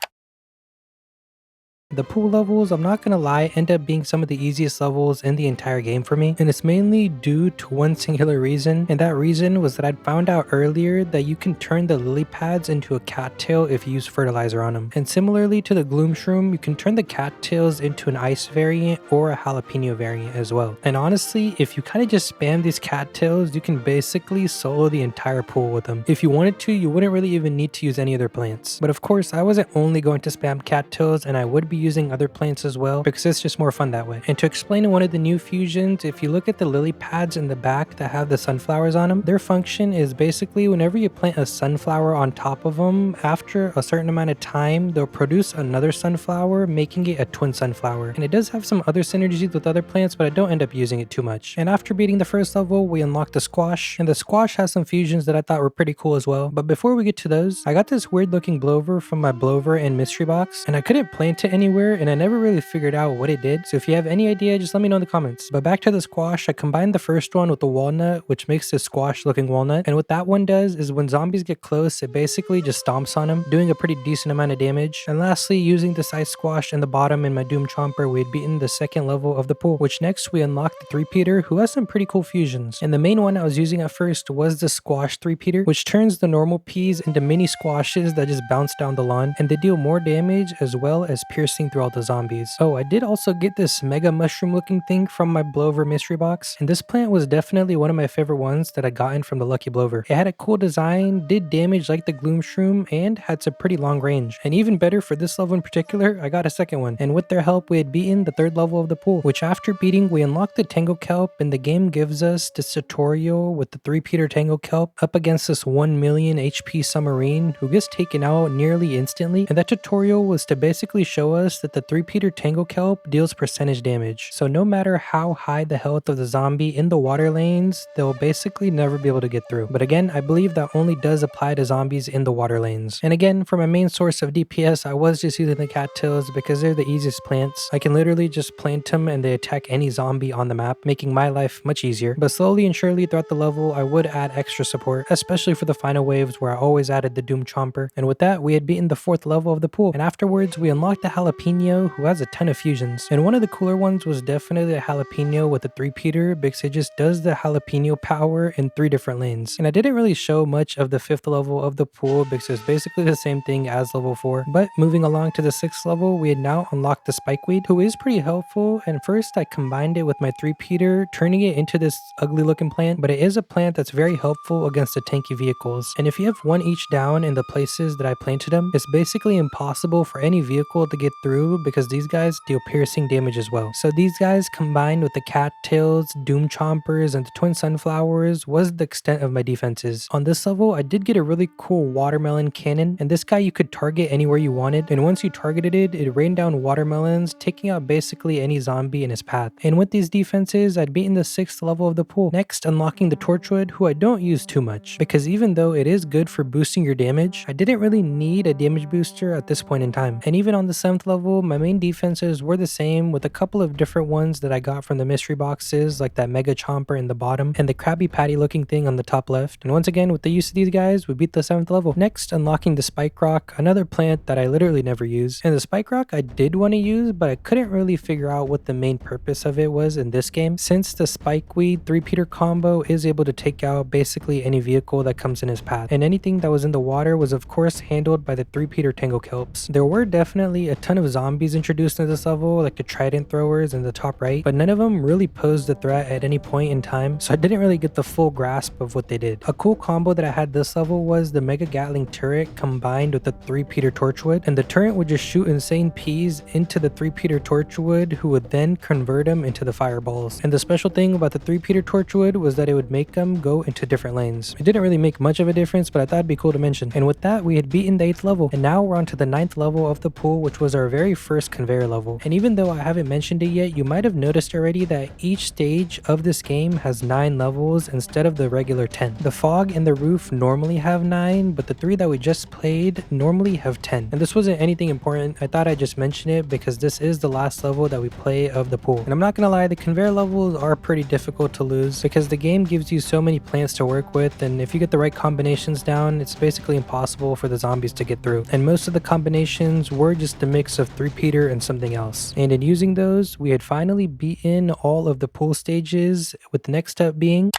the pool levels, I'm not gonna lie, end up being some of the easiest levels in the entire game for me, and it's mainly due to one singular reason, and that reason was that I'd found out earlier that you can turn the lily pads into a cattail if you use fertilizer on them. And similarly to the gloom shroom, you can turn the cattails into an ice variant or a jalapeno variant as well. And honestly, if you kind of just spam these cattails, you can basically solo the entire pool with them. If you wanted to, you wouldn't really even need to use any other plants. But of course, I wasn't only going to spam cattails, and I would be using other plants as well because it's just more fun that way. And to explain one of the new fusions, if you look at the lily pads in the back that have the sunflowers on them, their function is basically whenever you plant a sunflower on top of them, after a certain amount of time they'll produce another sunflower, making it a twin sunflower. And it does have some other synergies with other plants, but I don't end up using it too much. And after beating the first level, we unlocked the squash, and the squash has some fusions that I thought were pretty cool as well. But before we get to those, I got this weird looking blover from my blover and mystery box, and I couldn't plant it anywhere, and I never really figured out what it did. So if you have any idea, just let me know in the comments. But back to the squash, I combined the first one with the walnut, which makes this squash looking walnut. And what that one does is when zombies get close, it basically just stomps on them, doing a pretty decent amount of damage. And lastly, using this ice squash in the bottom in my doom chomper, we had beaten the second level of the pool, which next we unlocked the three-peater, who has some pretty cool fusions. And the main one I was using at first was the squash three-peater, which turns the normal peas into mini squashes that just bounce down the lawn, and they deal more damage as well as piercing through all the zombies. Oh, I did also get this mega mushroom looking thing from my blover mystery box, and this plant was definitely one of my favorite ones that I gotten from the lucky blover. It had a cool design, did damage like the gloom shroom, and had some pretty long range. And even better for this level in particular, I got a second one, and with their help we had beaten the third level of the pool, which after beating we unlocked the tango kelp, and the game gives us this tutorial with the three-peater tango kelp up against this 1 million HP submarine who gets taken out nearly instantly. And that tutorial was to basically show us that the three-peater tango kelp deals percentage damage, so no matter how high the health of the zombie in the water lanes, they'll basically never be able to get through. But again, I believe that only does apply to zombies in the water lanes. And again, for my main source of DPS, I was just using the cattails because they're the easiest plants. I can literally just plant them and they attack any zombie on the map, making my life much easier. But slowly and surely throughout the level, I would add extra support, especially for the final waves where I always added the doom chomper. And with that, we had beaten the fourth level of the pool, and afterwards we unlocked the jalapeno jalapeno who has a ton of fusions. And one of the cooler ones was definitely a jalapeno with a 3-peater because it just does the jalapeno power in 3 different lanes. And I didn't really show much of the 5th level of the pool because it's basically the same thing as level 4. But moving along to the 6th level, we had now unlocked the spikeweed, who is pretty helpful. And first I combined it with my 3-peater, turning it into this ugly looking plant, but it is a plant that's very helpful against the tanky vehicles. And if you have one each down in the places that I planted them, it's basically impossible for any vehicle to get through because these guys deal piercing damage as well. So these guys combined with the cattails, doom chompers, and the twin sunflowers was the extent of my defenses. On this level, I did get a really cool watermelon cannon, and this guy you could target anywhere you wanted, and once you targeted it, it rained down watermelons, taking out basically any zombie in his path. And with these defenses, I'd beaten the 6th level of the pool. Next, unlocking the Torchwood, who I don't use too much, because even though it is good for boosting your damage, I didn't really need a damage booster at this point in time. And even on the 7th level, my main defenses were the same, with a couple of different ones that I got from the mystery boxes, like that Mega Chomper in the bottom, and the Krabby Patty looking thing on the top left. And once again, with the use of these guys, we beat the 7th level. Next, unlocking the Spike Rock, another plant that I literally never use. And the Spike Rock I did want to use, but I couldn't really figure out what the main purpose of it was in this game, since the Spikeweed 3-peater combo is able to take out basically any vehicle that comes in his path. And anything that was in the water was of course handled by the 3-peater Tango Kelps. There were definitely a ton of zombies introduced in this level, like the Trident Throwers in the top right, but none of them really posed a threat at any point in time, so I didn't really get the full grasp of what they did. A cool combo that I had this level was the Mega Gatling turret combined with the 3-peater Torchwood, and the turret would just shoot insane peas into the 3-peater Torchwood, who would then convert them into the fireballs. And the special thing about the 3-peater Torchwood was that it would make them go into different lanes. It didn't really make much of a difference, but I thought it'd be cool to mention. And with that, we had beaten the 8th level, and now we're on to the 9th level of the pool, which was our very first conveyor level. And even though I haven't mentioned it yet, you might have noticed already that each stage of this game has 9 levels instead of the regular 10. The fog and the roof normally have 9, but the 3 that we just played normally have 10. And this wasn't anything important. I thought I'd just mention it because this is the last level that we play of the pool. And I'm not gonna lie, the conveyor levels are pretty difficult to lose because the game gives you so many plants to work with, and if you get the right combinations down, it's basically impossible for the zombies to get through. And most of the combinations were just a mix of 3-peater and something else. And in using those, we had finally beaten all of the pool stages, with the next step being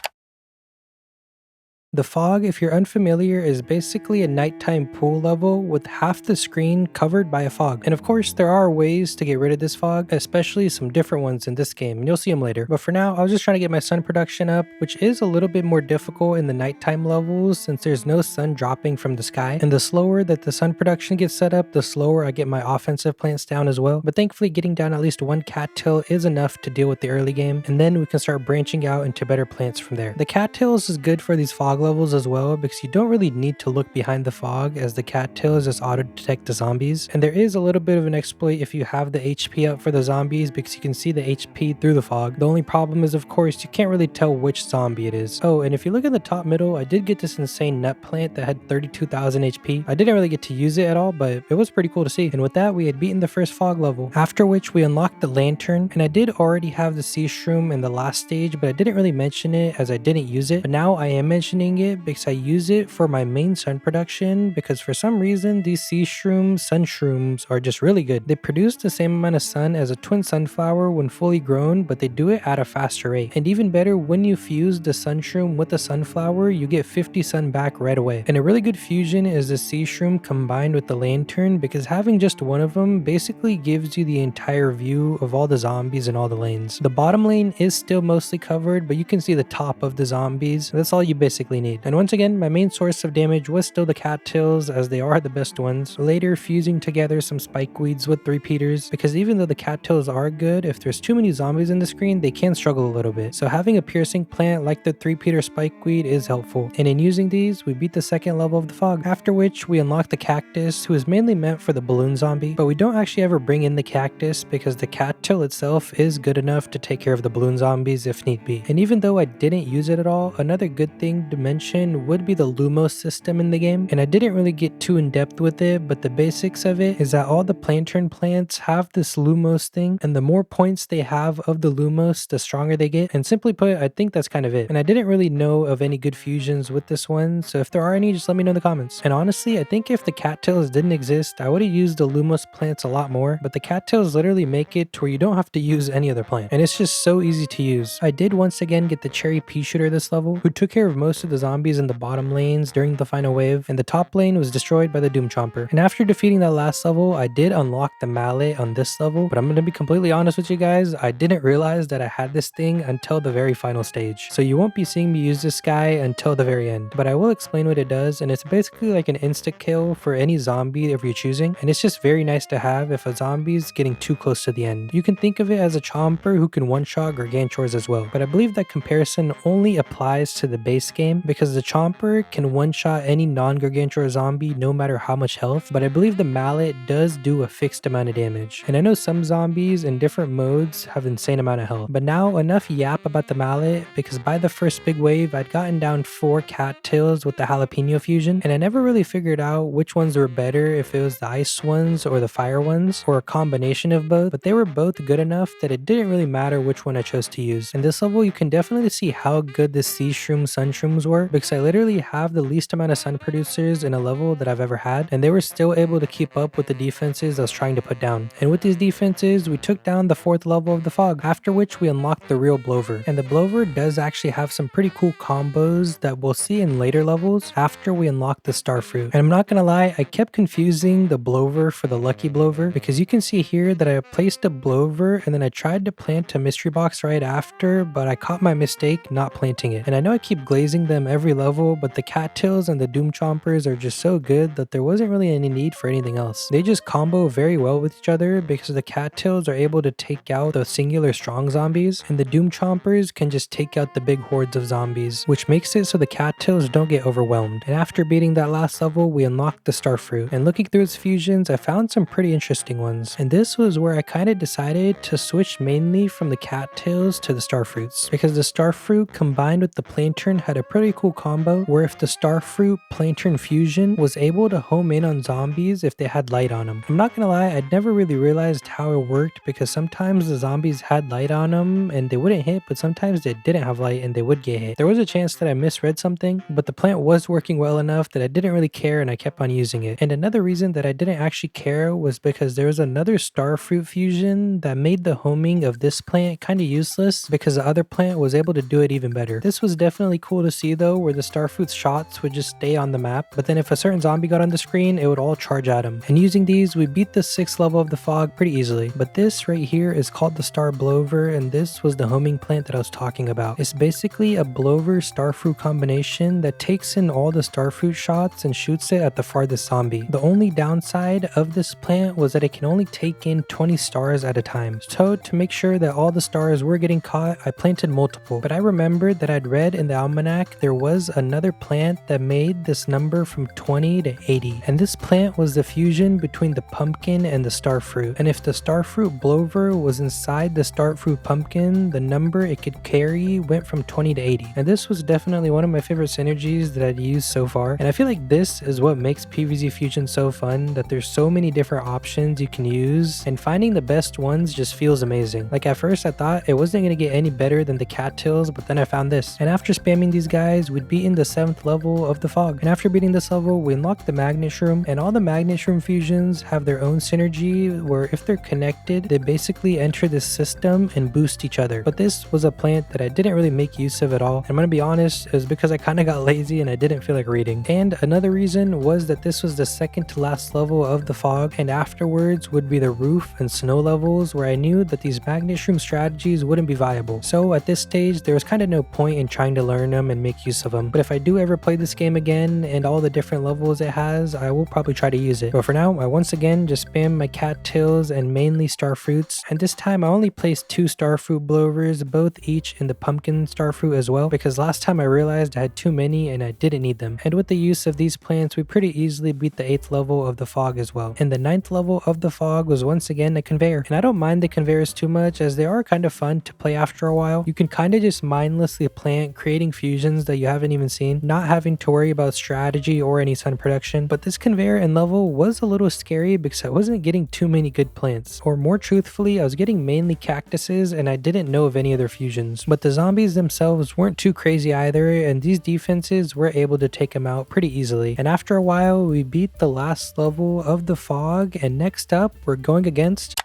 the fog. If you're unfamiliar, is basically a nighttime pool level with half the screen covered by a fog. And of course, there are ways to get rid of this fog, especially some different ones in this game, and you'll see them later. But for now, I was just trying to get my sun production up, which is a little bit more difficult in the nighttime levels since there's no sun dropping from the sky. And the slower that the sun production gets set up, the slower I get my offensive plants down as well. But thankfully, getting down at least one cattail is enough to deal with the early game, and then we can start branching out into better plants from there. The cattails is good for these fog levels as well because you don't really need to look behind the fog, as the cattails just auto detect the zombies. And there is a little bit of an exploit if you have the HP up for the zombies because you can see the HP through the fog. The only problem is, of course, you can't really tell which zombie it is. Oh, and if you look in the top middle, I did get this insane nut plant that had 32,000 HP. I didn't really get to use it at all, but it was pretty cool to see. And with that, we had beaten the first fog level, after which we unlocked the lantern. And I did already have the sea shroom in the last stage, but I didn't really mention it as I didn't use it. But now I am mentioning it because I use it for my main sun production, because for some reason these sea shrooms, sun shrooms, are just really good. They produce the same amount of sun as a twin sunflower when fully grown, but they do it at a faster rate. And even better, when you fuse the sun shroom with the sunflower, you get 50 sun back right away. And a really good fusion is the sea shroom combined with the lantern, because having just one of them basically gives you the entire view of all the zombies in all the lanes. The bottom lane is still mostly covered, but you can see the top of the zombies. That's all you basically need. And once again, my main source of damage was still the cattails, as they are the best ones. Later, fusing together some spikeweeds with 3-peaters, because even though the cattails are good, if there's too many zombies in the screen, they can struggle a little bit. So having a piercing plant like the 3-peater spikeweed is helpful. And in using these, we beat the second level of the fog, after which we unlock the cactus, who is mainly meant for the balloon zombie, but we don't actually ever bring in the cactus because the cattail itself is good enough to take care of the balloon zombies if need be. And even though I didn't use it at all, another good thing to mention would be the Lumos system in the game, and I didn't really get too in depth with it, but the basics of it is that all the planturn plants have this Lumos thing, and the more points they have of the Lumos, the stronger they get. And simply put, I think that's kind of it. And I didn't really know of any good fusions with this one, so if there are any, just let me know in the comments. And honestly, I think if the cattails didn't exist, I would have used the Lumos plants a lot more, but the cattails literally make it to where you don't have to use any other plant, and it's just so easy to use. I did once again get the cherry pea shooter this level, who took care of most of the zombies in the bottom lanes during the final wave, and the top lane was destroyed by the Doom Chomper. And after defeating that last level, I did unlock the mallet on this level, but I'm gonna be completely honest with you guys, I didn't realize that I had this thing until the very final stage. So you won't be seeing me use this guy until the very end, but I will explain what it does, and it's basically like an insta kill for any zombie if you're choosing, and it's just very nice to have if a zombie's getting too close to the end. You can think of it as a chomper who can one-shot gargantuars as well, but I believe that comparison only applies to the base game because the chomper can one-shot any non-gargantuar zombie no matter how much health, but I believe the mallet does do a fixed amount of damage. And I know some zombies in different modes have insane amount of health, but now enough yap about the mallet, because by the first big wave I'd gotten down 4 cattails with the jalapeno fusion, and I never really figured out which ones were better, if it was the ice ones or the fire ones, or a combination of both, but they were both good enough that it didn't really matter which one I chose to use. In this level you can definitely see how good the sea shrooms, sun shrooms were, because I literally have the least amount of sun producers in a level that I've ever had, and they were still able to keep up with the defenses I was trying to put down. And with these defenses, we took down the 4th level of the fog, after which we unlocked the real blover. And the blover does actually have some pretty cool combos that we'll see in later levels after we unlock the starfruit. And I'm not gonna lie, I kept confusing the blover for the lucky blover, because you can see here that I placed a blover and then I tried to plant a mystery box right after, but I caught my mistake not planting it. And I know I keep glazing them every level, but the cattails and the Doom Chompers are just so good that there wasn't really any need for anything else. They just combo very well with each other because the cattails are able to take out the singular strong zombies, and the Doom Chompers can just take out the big hordes of zombies, which makes it so the cattails don't get overwhelmed. And after beating that last level, we unlocked the starfruit. And looking through its fusions, I found some pretty interesting ones. And this was where I kind of decided to switch mainly from the cattails to the starfruits, because the starfruit combined with the planturn had a pretty cool combo where if the starfruit planturn fusion was able to home in on zombies if they had light on them. I'm not gonna lie, I'd never really realized how it worked, because sometimes the zombies had light on them and they wouldn't hit, but sometimes they didn't have light and they would get hit. There was a chance that I misread something, but the plant was working well enough that I didn't really care and I kept on using it. And another reason that I didn't actually care was because there was another starfruit fusion that made the homing of this plant kind of useless, because the other plant was able to do it even better. This was definitely cool to see though, where the starfruit's shots would just stay on the map, but then if a certain zombie got on the screen, it would all charge at him. And using these, we beat the 6th level of the fog pretty easily. But this right here is called the star blover, and this was the homing plant that I was talking about. It's basically a blover starfruit combination that takes in all the starfruit shots and shoots it at the farthest zombie. The only downside of this plant was that it can only take in 20 stars at a time. So to make sure that all the stars were getting caught, I planted multiple. But I remembered that I'd read in the almanac there was another plant that made this number from 20 to 80. And this plant was the fusion between the pumpkin and the starfruit. And if the starfruit blover was inside the starfruit pumpkin, the number it could carry went from 20 to 80. And this was definitely one of my favorite synergies that I'd used so far. And I feel like this is what makes PvZ Fusion so fun, that there's so many different options you can use, and finding the best ones just feels amazing. Like at first I thought it wasn't going to get any better than the cattails, but then I found this. And after spamming these guys, we'd beaten the 7th level of the fog. And after beating this level, we unlocked the magnet shroom, and all the magnet shroom fusions have their own synergy where if they're connected, they basically enter this system and boost each other. But this was a plant that I didn't really make use of at all. And I'm gonna be honest, it was because I kind of got lazy and I didn't feel like reading. And another reason was that this was the 2nd to last level of the fog, and afterwards would be the roof and snow levels, where I knew that these magnet shroom strategies wouldn't be viable. So at this stage, there was kind of no point in trying to learn them and make use of them. But if I do ever play this game again and all the different levels it has, I will probably try to use it. But for now, I once again just spam my cattails and mainly starfruits. And this time I only placed 2 starfruit blowers, both each in the pumpkin starfruit as well, because last time I realized I had too many and I didn't need them. And with the use of these plants, we pretty easily beat the 8th level of the fog as well. And the 9th level of the fog was once again a conveyor. And I don't mind the conveyors too much, as they are kind of fun to play after a while. You can kind of just mindlessly plant, creating fusions that that you haven't even seen, not having to worry about strategy or any sun production. But this conveyor and level was a little scary because I wasn't getting too many good plants, or more truthfully, I was getting mainly cactuses and I didn't know of any other fusions. But the zombies themselves weren't too crazy either, and these defenses were able to take them out pretty easily. And after a while, we beat the last level of the fog, and next up, we're going against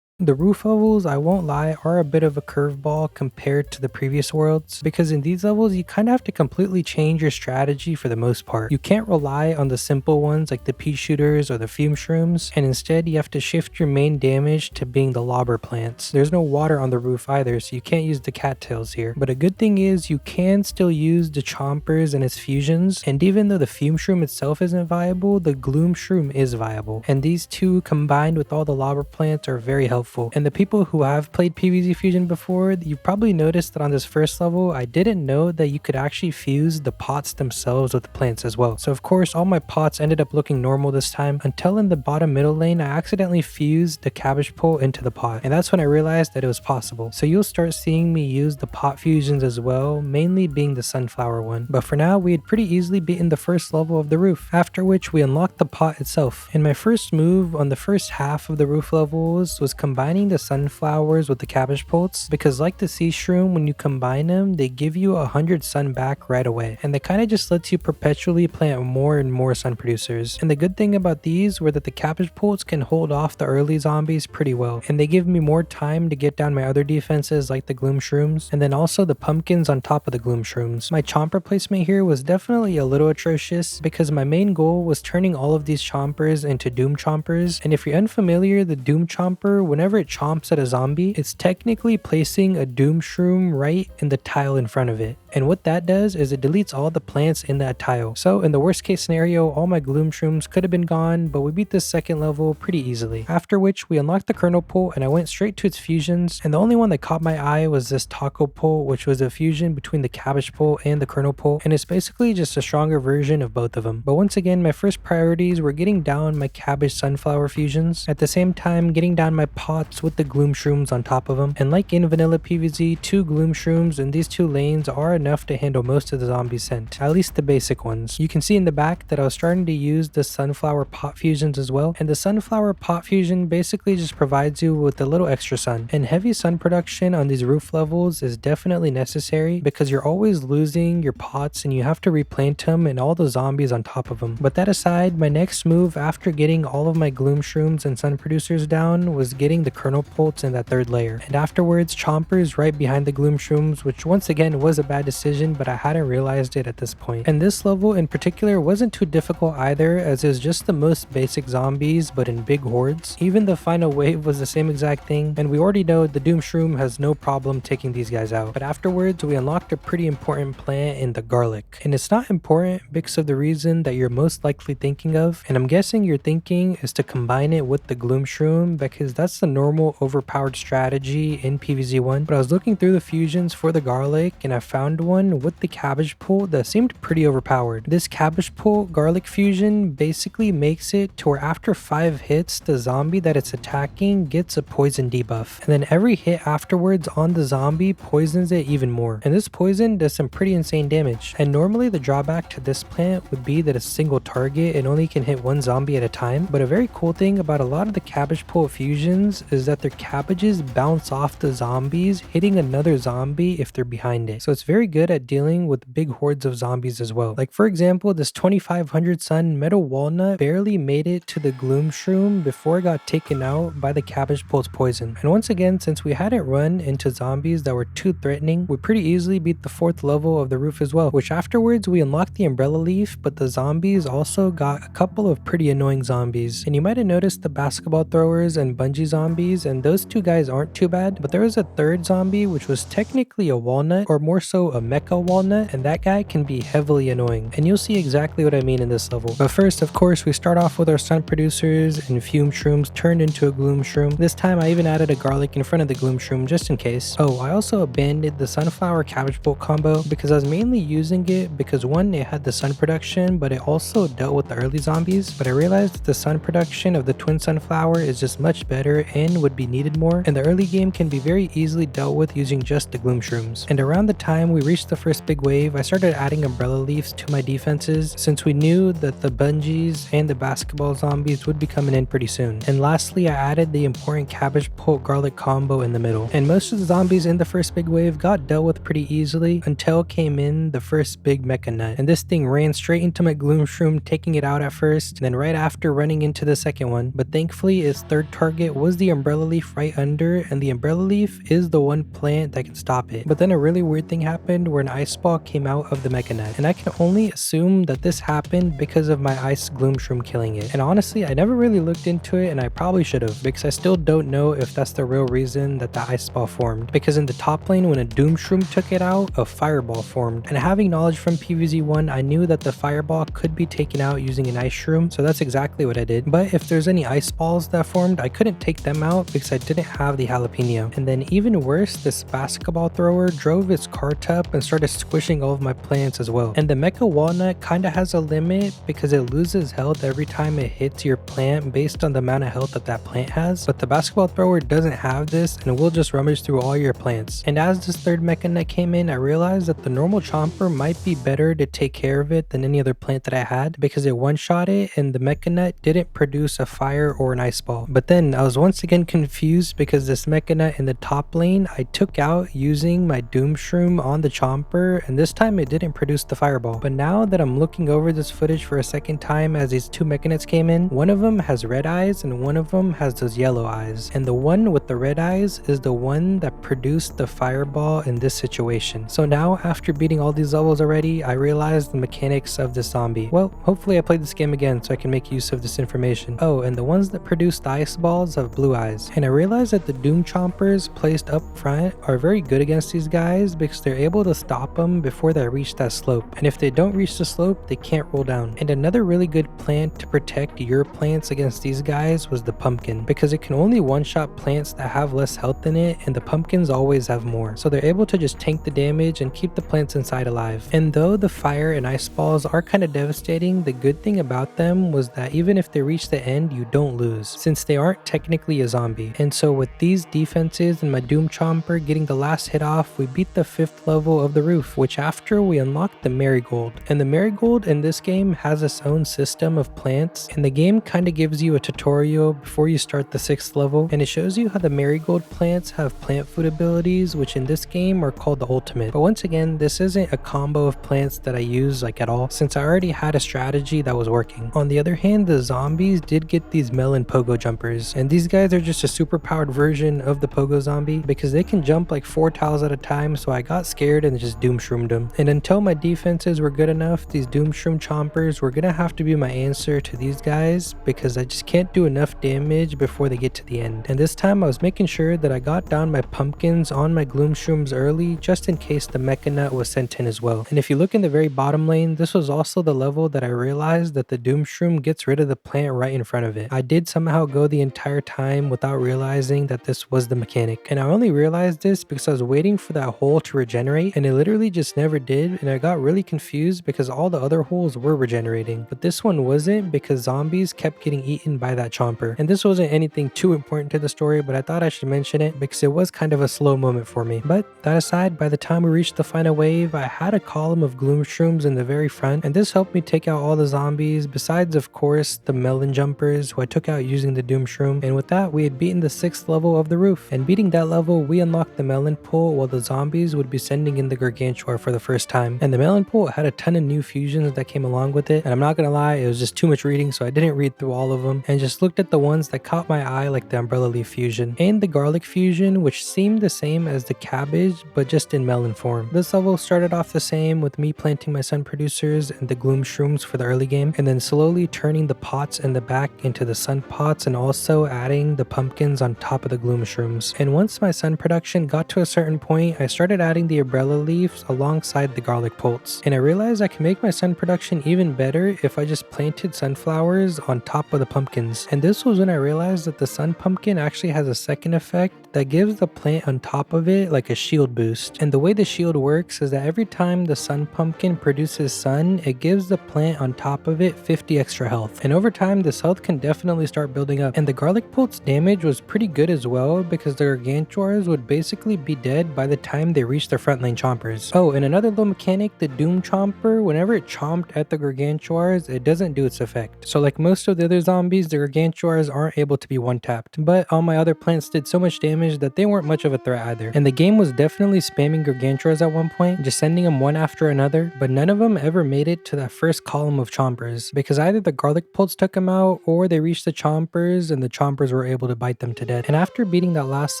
the roof levels. I won't lie, are a bit of a curveball compared to the previous worlds, because in these levels you kind of have to completely change your strategy for the most part. You can't rely on the simple ones like the pea shooters or the fume shrooms, and instead you have to shift your main damage to being the lobber plants. There's no water on the roof either, so you can't use the cattails here. But a good thing is you can still use the chompers and its fusions, and even though the fume shroom itself isn't viable, the gloom shroom is viable. And these two combined with all the lobber plants are very helpful. And the people who have played PvZ Fusion before, you probably noticed that on this first level, I didn't know that you could actually fuse the pots themselves with the plants as well. So of course, all my pots ended up looking normal this time, until in the bottom middle lane, I accidentally fused the cabbage pole into the pot. And that's when I realized that it was possible. So you'll start seeing me use the pot fusions as well, mainly being the sunflower one. But for now, we had pretty easily beaten the first level of the roof, after which we unlocked the pot itself. And my first move on the first half of the roof levels was combining the sunflowers with the cabbage poles, because like the sea shroom, when you combine them, they give you 100 sun back right away, and they kind of just lets you perpetually plant more and more sun producers. And the good thing about these were that the cabbage poles can hold off the early zombies pretty well, and they give me more time to get down my other defenses like the gloom shrooms, and then also the pumpkins on top of the gloom shrooms. My chomper placement here was definitely a little atrocious, because my main goal was turning all of these chompers into doom chompers. And if you're unfamiliar, the doom chomper, whenever it chomps at a zombie, it's technically placing a doom shroom right in the tile in front of it. And what that does is it deletes all the plants in that tile. So in the worst case scenario, all my gloom shrooms could have been gone, but we beat this second level pretty easily. After which we unlocked the kernel pole, and I went straight to its fusions, and the only one that caught my eye was this taco pole, which was a fusion between the cabbage pole and the kernel pole, and it's basically just a stronger version of both of them. But once again, my first priorities were getting down my cabbage sunflower fusions, at the same time getting down my pots with the gloom shrooms on top of them. And like in vanilla PvZ, 2 gloom shrooms in these 2 lanes are enough to handle most of the zombies sent, at least the basic ones. You can see in the back that I was starting to use the sunflower pot fusions as well, and the sunflower pot fusion basically just provides you with a little extra sun. And heavy sun production on these roof levels is definitely necessary, because you're always losing your pots and you have to replant them and all the zombies on top of them. But that aside, my next move after getting all of my gloom shrooms and sun producers down was getting the kernel poles in that 3rd layer, and afterwards chompers right behind the gloom shrooms, which once again was a bad decision, but I hadn't realized it at this point. And this level in particular wasn't too difficult either, as it was just the most basic zombies but in big hordes. Even the final wave was the same exact thing, and we already know the doom shroom has no problem taking these guys out. But afterwards we unlocked a pretty important plant in the garlic, and it's not important because of the reason that you're most likely thinking of, and I'm guessing you're thinking is to combine it with the gloom shroom, because that's the normal overpowered strategy in PvZ1. But I was looking through the fusions for the garlic, and I found one with the cabbage pole that seemed pretty overpowered. This cabbage pole garlic fusion basically makes it to where after 5 hits, the zombie that it's attacking gets a poison debuff, and then every hit afterwards on the zombie poisons it even more. And this poison does some pretty insane damage. And normally the drawback to this plant would be that it's single target and only can hit 1 zombie at a time. But a very cool thing about a lot of the cabbage pole fusions is that their cabbages bounce off the zombies, hitting another zombie if they're behind it. So it's very good at dealing with big hordes of zombies as well. Like for example, this 2500 sun metal walnut barely made it to the gloom shroom before it got taken out by the cabbage pole's poison. And once again, since we hadn't run into zombies that were too threatening, we pretty easily beat the 4th level of the roof as well, which afterwards we unlocked the umbrella leaf, but the zombies also got a couple of pretty annoying zombies. And you might have noticed the basketball throwers and bungee zombies, and those 2 guys aren't too bad, but there was a 3rd zombie which was technically a walnut, or more so a mecha walnut, and that guy can be heavily annoying, and you'll see exactly what I mean in this level. But first, of course, we start off with our sun producers and fume shrooms turned into a gloom shroom. This time I even added a garlic in front of the gloom shroom just in case. Oh, I also abandoned the sunflower cabbage bolt combo because I was mainly using it because 1, it had the sun production, but it also dealt with the early zombies. But I realized that the sun production of the twin sunflower is just much better and would be needed more, and the early game can be very easily dealt with using just the gloom shrooms. And around the time we we reached the first big wave, I started adding umbrella leaves to my defenses since we knew that the bungees and the basketball zombies would be coming in pretty soon. And lastly, I added the important cabbage pult garlic combo in the middle. And most of the zombies in the first big wave got dealt with pretty easily until came in the first big mecha nut. And this thing ran straight into my gloom shroom, taking it out at first, and then right after running into the second one. But thankfully its third target was the umbrella leaf right under, and the umbrella leaf is the one plant that can stop it. But then a really weird thing happened where an ice ball came out of the mecha nut, and I can only assume that this happened because of my ice gloom shroom killing it. And honestly, I never really looked into it, and I probably should have, because I still don't know if that's the real reason that the ice ball formed. Because in the top lane, when a doom shroom took it out, a fireball formed. And having knowledge from PvZ1, I knew that the fireball could be taken out using an ice shroom, so that's exactly what I did. But if there's any ice balls that formed, I couldn't take them out because I didn't have the jalapeno. And then even worse, this basketball thrower drove its cart up and started squishing all of my plants as well. And the mecha walnut kinda has a limit because it loses health every time it hits your plant based on the amount of health that that plant has. But the basketball thrower doesn't have this and it will just rummage through all your plants. And as this third mecha nut came in, I realized that the normal chomper might be better to take care of it than any other plant that I had because it one-shot it and the mecha nut didn't produce a fire or an ice ball. But then I was once again confused because this mecha nut in the top lane I took out using my doom shroom on the chomper, and this time it didn't produce the fireball. But now that I'm looking over this footage for a second time as these two mecha nuts came in, one of them has red eyes and one of them has those yellow eyes. And the one with the red eyes is the one that produced the fireball in this situation. So now after beating all these levels already, I realized the mechanics of this zombie. Well, hopefully I played this game again so I can make use of this information. Oh, and the ones that produce the ice balls have blue eyes. And I realized that the doom chompers placed up front are very good against these guys because they're able to stop them before they reach that slope. And if they don't reach the slope, they can't roll down. And another really good plant to protect your plants against these guys was the pumpkin, because it can only one-shot plants that have less health in it, and the pumpkins always have more. So they're able to just tank the damage and keep the plants inside alive. And though the fire and ice balls are kind of devastating, the good thing about them was that even if they reach the end, you don't lose, since they aren't technically a zombie. And so with these defenses and my doom chomper getting the last hit off, we beat the 5th level of the roof, which after we unlocked the marigold. And the marigold in this game has its own system of plants, and the game kind of gives you a tutorial before you start the 6th level, and it shows you how the marigold plants have plant food abilities, which in this game are called the ultimate. But once again, this isn't a combo of plants that I use like at all, since I already had a strategy that was working. On the other hand, the zombies did get these melon pogo jumpers, and these guys are just a super powered version of the pogo zombie because they can jump like 4 tiles at a time, so I got scared and just doom shroomed them. And until my defenses were good enough, these doom shroom chompers were gonna have to be my answer to these guys because I just can't do enough damage before they get to the end. And this time I was making sure that I got down my pumpkins on my gloom shrooms early just in case the mecha nut was sent in as well. And if you look in the very bottom lane, this was also the level that I realized that the doom shroom gets rid of the plant right in front of it. I did somehow go the entire time without realizing that this was the mechanic, and I only realized this because I was waiting for that hole to regenerate and it literally just never did, and I got really confused because all the other holes were regenerating, but this one wasn't because zombies kept getting eaten by that chomper. And this wasn't anything too important to the story, but I thought I should mention it because it was kind of a slow moment for me. But that aside, by the time we reached the final wave, I had a column of gloom shrooms in the very front, and this helped me take out all the zombies besides of course the melon jumpers who I took out using the doom shroom. And with that, we had beaten the 6th level of the roof, and beating that level we unlocked the melon pool while the zombies would be sending in the gargantuar for the first time. And the melon pool had a ton of new fusions that came along with it, and I'm not gonna lie, it was just too much reading, so I didn't read through all of them and just looked at the ones that caught my eye, like the umbrella leaf fusion and the garlic fusion, which seemed the same as the cabbage but just in melon form. This level started off the same with me planting my sun producers and the gloom shrooms for the early game, and then slowly turning the pots in the back into the sun pots and also adding the pumpkins on top of the gloom shrooms. And once my sun production got to a certain point, I started adding the umbrella leaves alongside the garlic pults, and I realized I can make my sun production even better if I just planted sunflowers on top of the pumpkins. And this was when I realized that the sun pumpkin actually has a second effect that gives the plant on top of it like a shield boost. And the way the shield works is that every time the sun pumpkin produces sun, it gives the plant on top of it 50 extra health. And over time, this health can definitely start building up. And the garlic pult's damage was pretty good as well because the gargantuars would basically be dead by the time they reached their front lane. giant chompers. Oh, and another little mechanic, the Doom Chomper, whenever it chomped at the Gargantuars, it doesn't do its effect. So like most of the other zombies, the Gargantuars aren't able to be one-tapped, but all my other plants did so much damage that they weren't much of a threat either. And the game was definitely spamming Gargantuars at one point, just sending them one after another, but none of them ever made it to that first column of chompers, because either the garlic pulse took them out, or they reached the chompers and the chompers were able to bite them to death. And after beating that last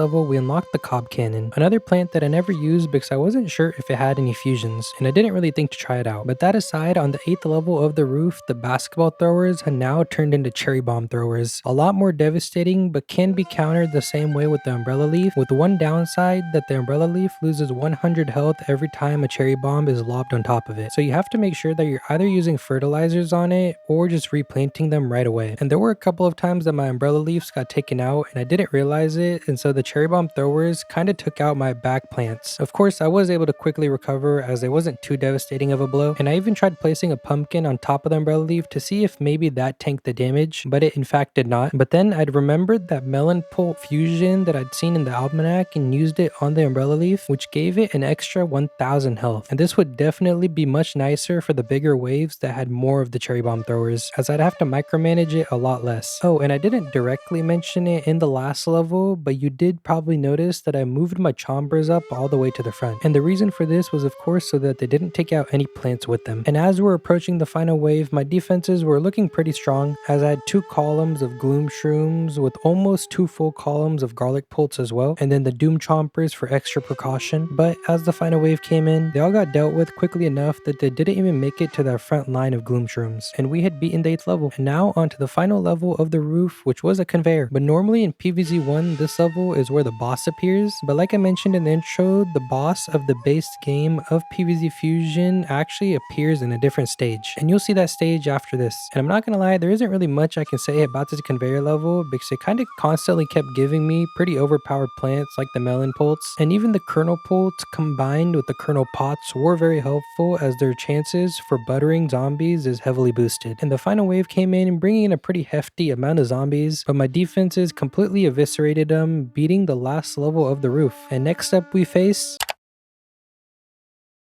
level, we unlocked the cob cannon, another plant that I never used because I wasn't sure if it had any fusions, and I didn't really think to try it out. But that aside, on the 8th level of the roof, the basketball throwers had now turned into cherry bomb throwers. A lot more devastating, but can be countered the same way with the umbrella leaf, with one downside that the umbrella leaf loses 100 health every time a cherry bomb is lobbed on top of it. So you have to make sure that you're either using fertilizers on it or just replanting them right away. And there were a couple of times that my umbrella leaves got taken out and I didn't realize it, and so the cherry bomb throwers kind of took out my back plants. Of course, I was able to quickly recover as it wasn't too devastating of a blow, and I even tried placing a pumpkin on top of the umbrella leaf to see if maybe that tanked the damage, but it in fact did not. But then I'd remembered that melon pulp fusion that I'd seen in the almanac and used it on the umbrella leaf, which gave it an extra 1000 health. And this would definitely be much nicer for the bigger waves that had more of the cherry bomb throwers, as I'd have to micromanage it a lot less. Oh, and I didn't directly mention it in the last level, but you did probably notice that I moved my chompers up all the way to the front. And the reason for this was of course so that they didn't take out any plants with them. And as we're approaching the final wave, my defenses were looking pretty strong, as I had 2 columns of gloom shrooms with almost 2 full columns of garlic pulse as well, and then the doom chompers for extra precaution. But as the final wave came in, they all got dealt with quickly enough that they didn't even make it to the front line of gloom shrooms, and we had beaten the 8th level. And now onto the final level of the roof, which was a conveyor. But normally in PvZ1, this level is where the boss appears, but like I mentioned in the intro, the boss of the base game of PvZ Fusion actually appears in a different stage, and you'll see that stage after this. And I'm not gonna lie, there isn't really much I can say about this conveyor level because it kind of constantly kept giving me pretty overpowered plants like the melon pults, and even the kernel pults combined with the kernel pots were very helpful, as their chances for buttering zombies is heavily boosted. And the final wave came in and bringing in a pretty hefty amount of zombies, but my defenses completely eviscerated them, beating the last level of the roof. And next up we face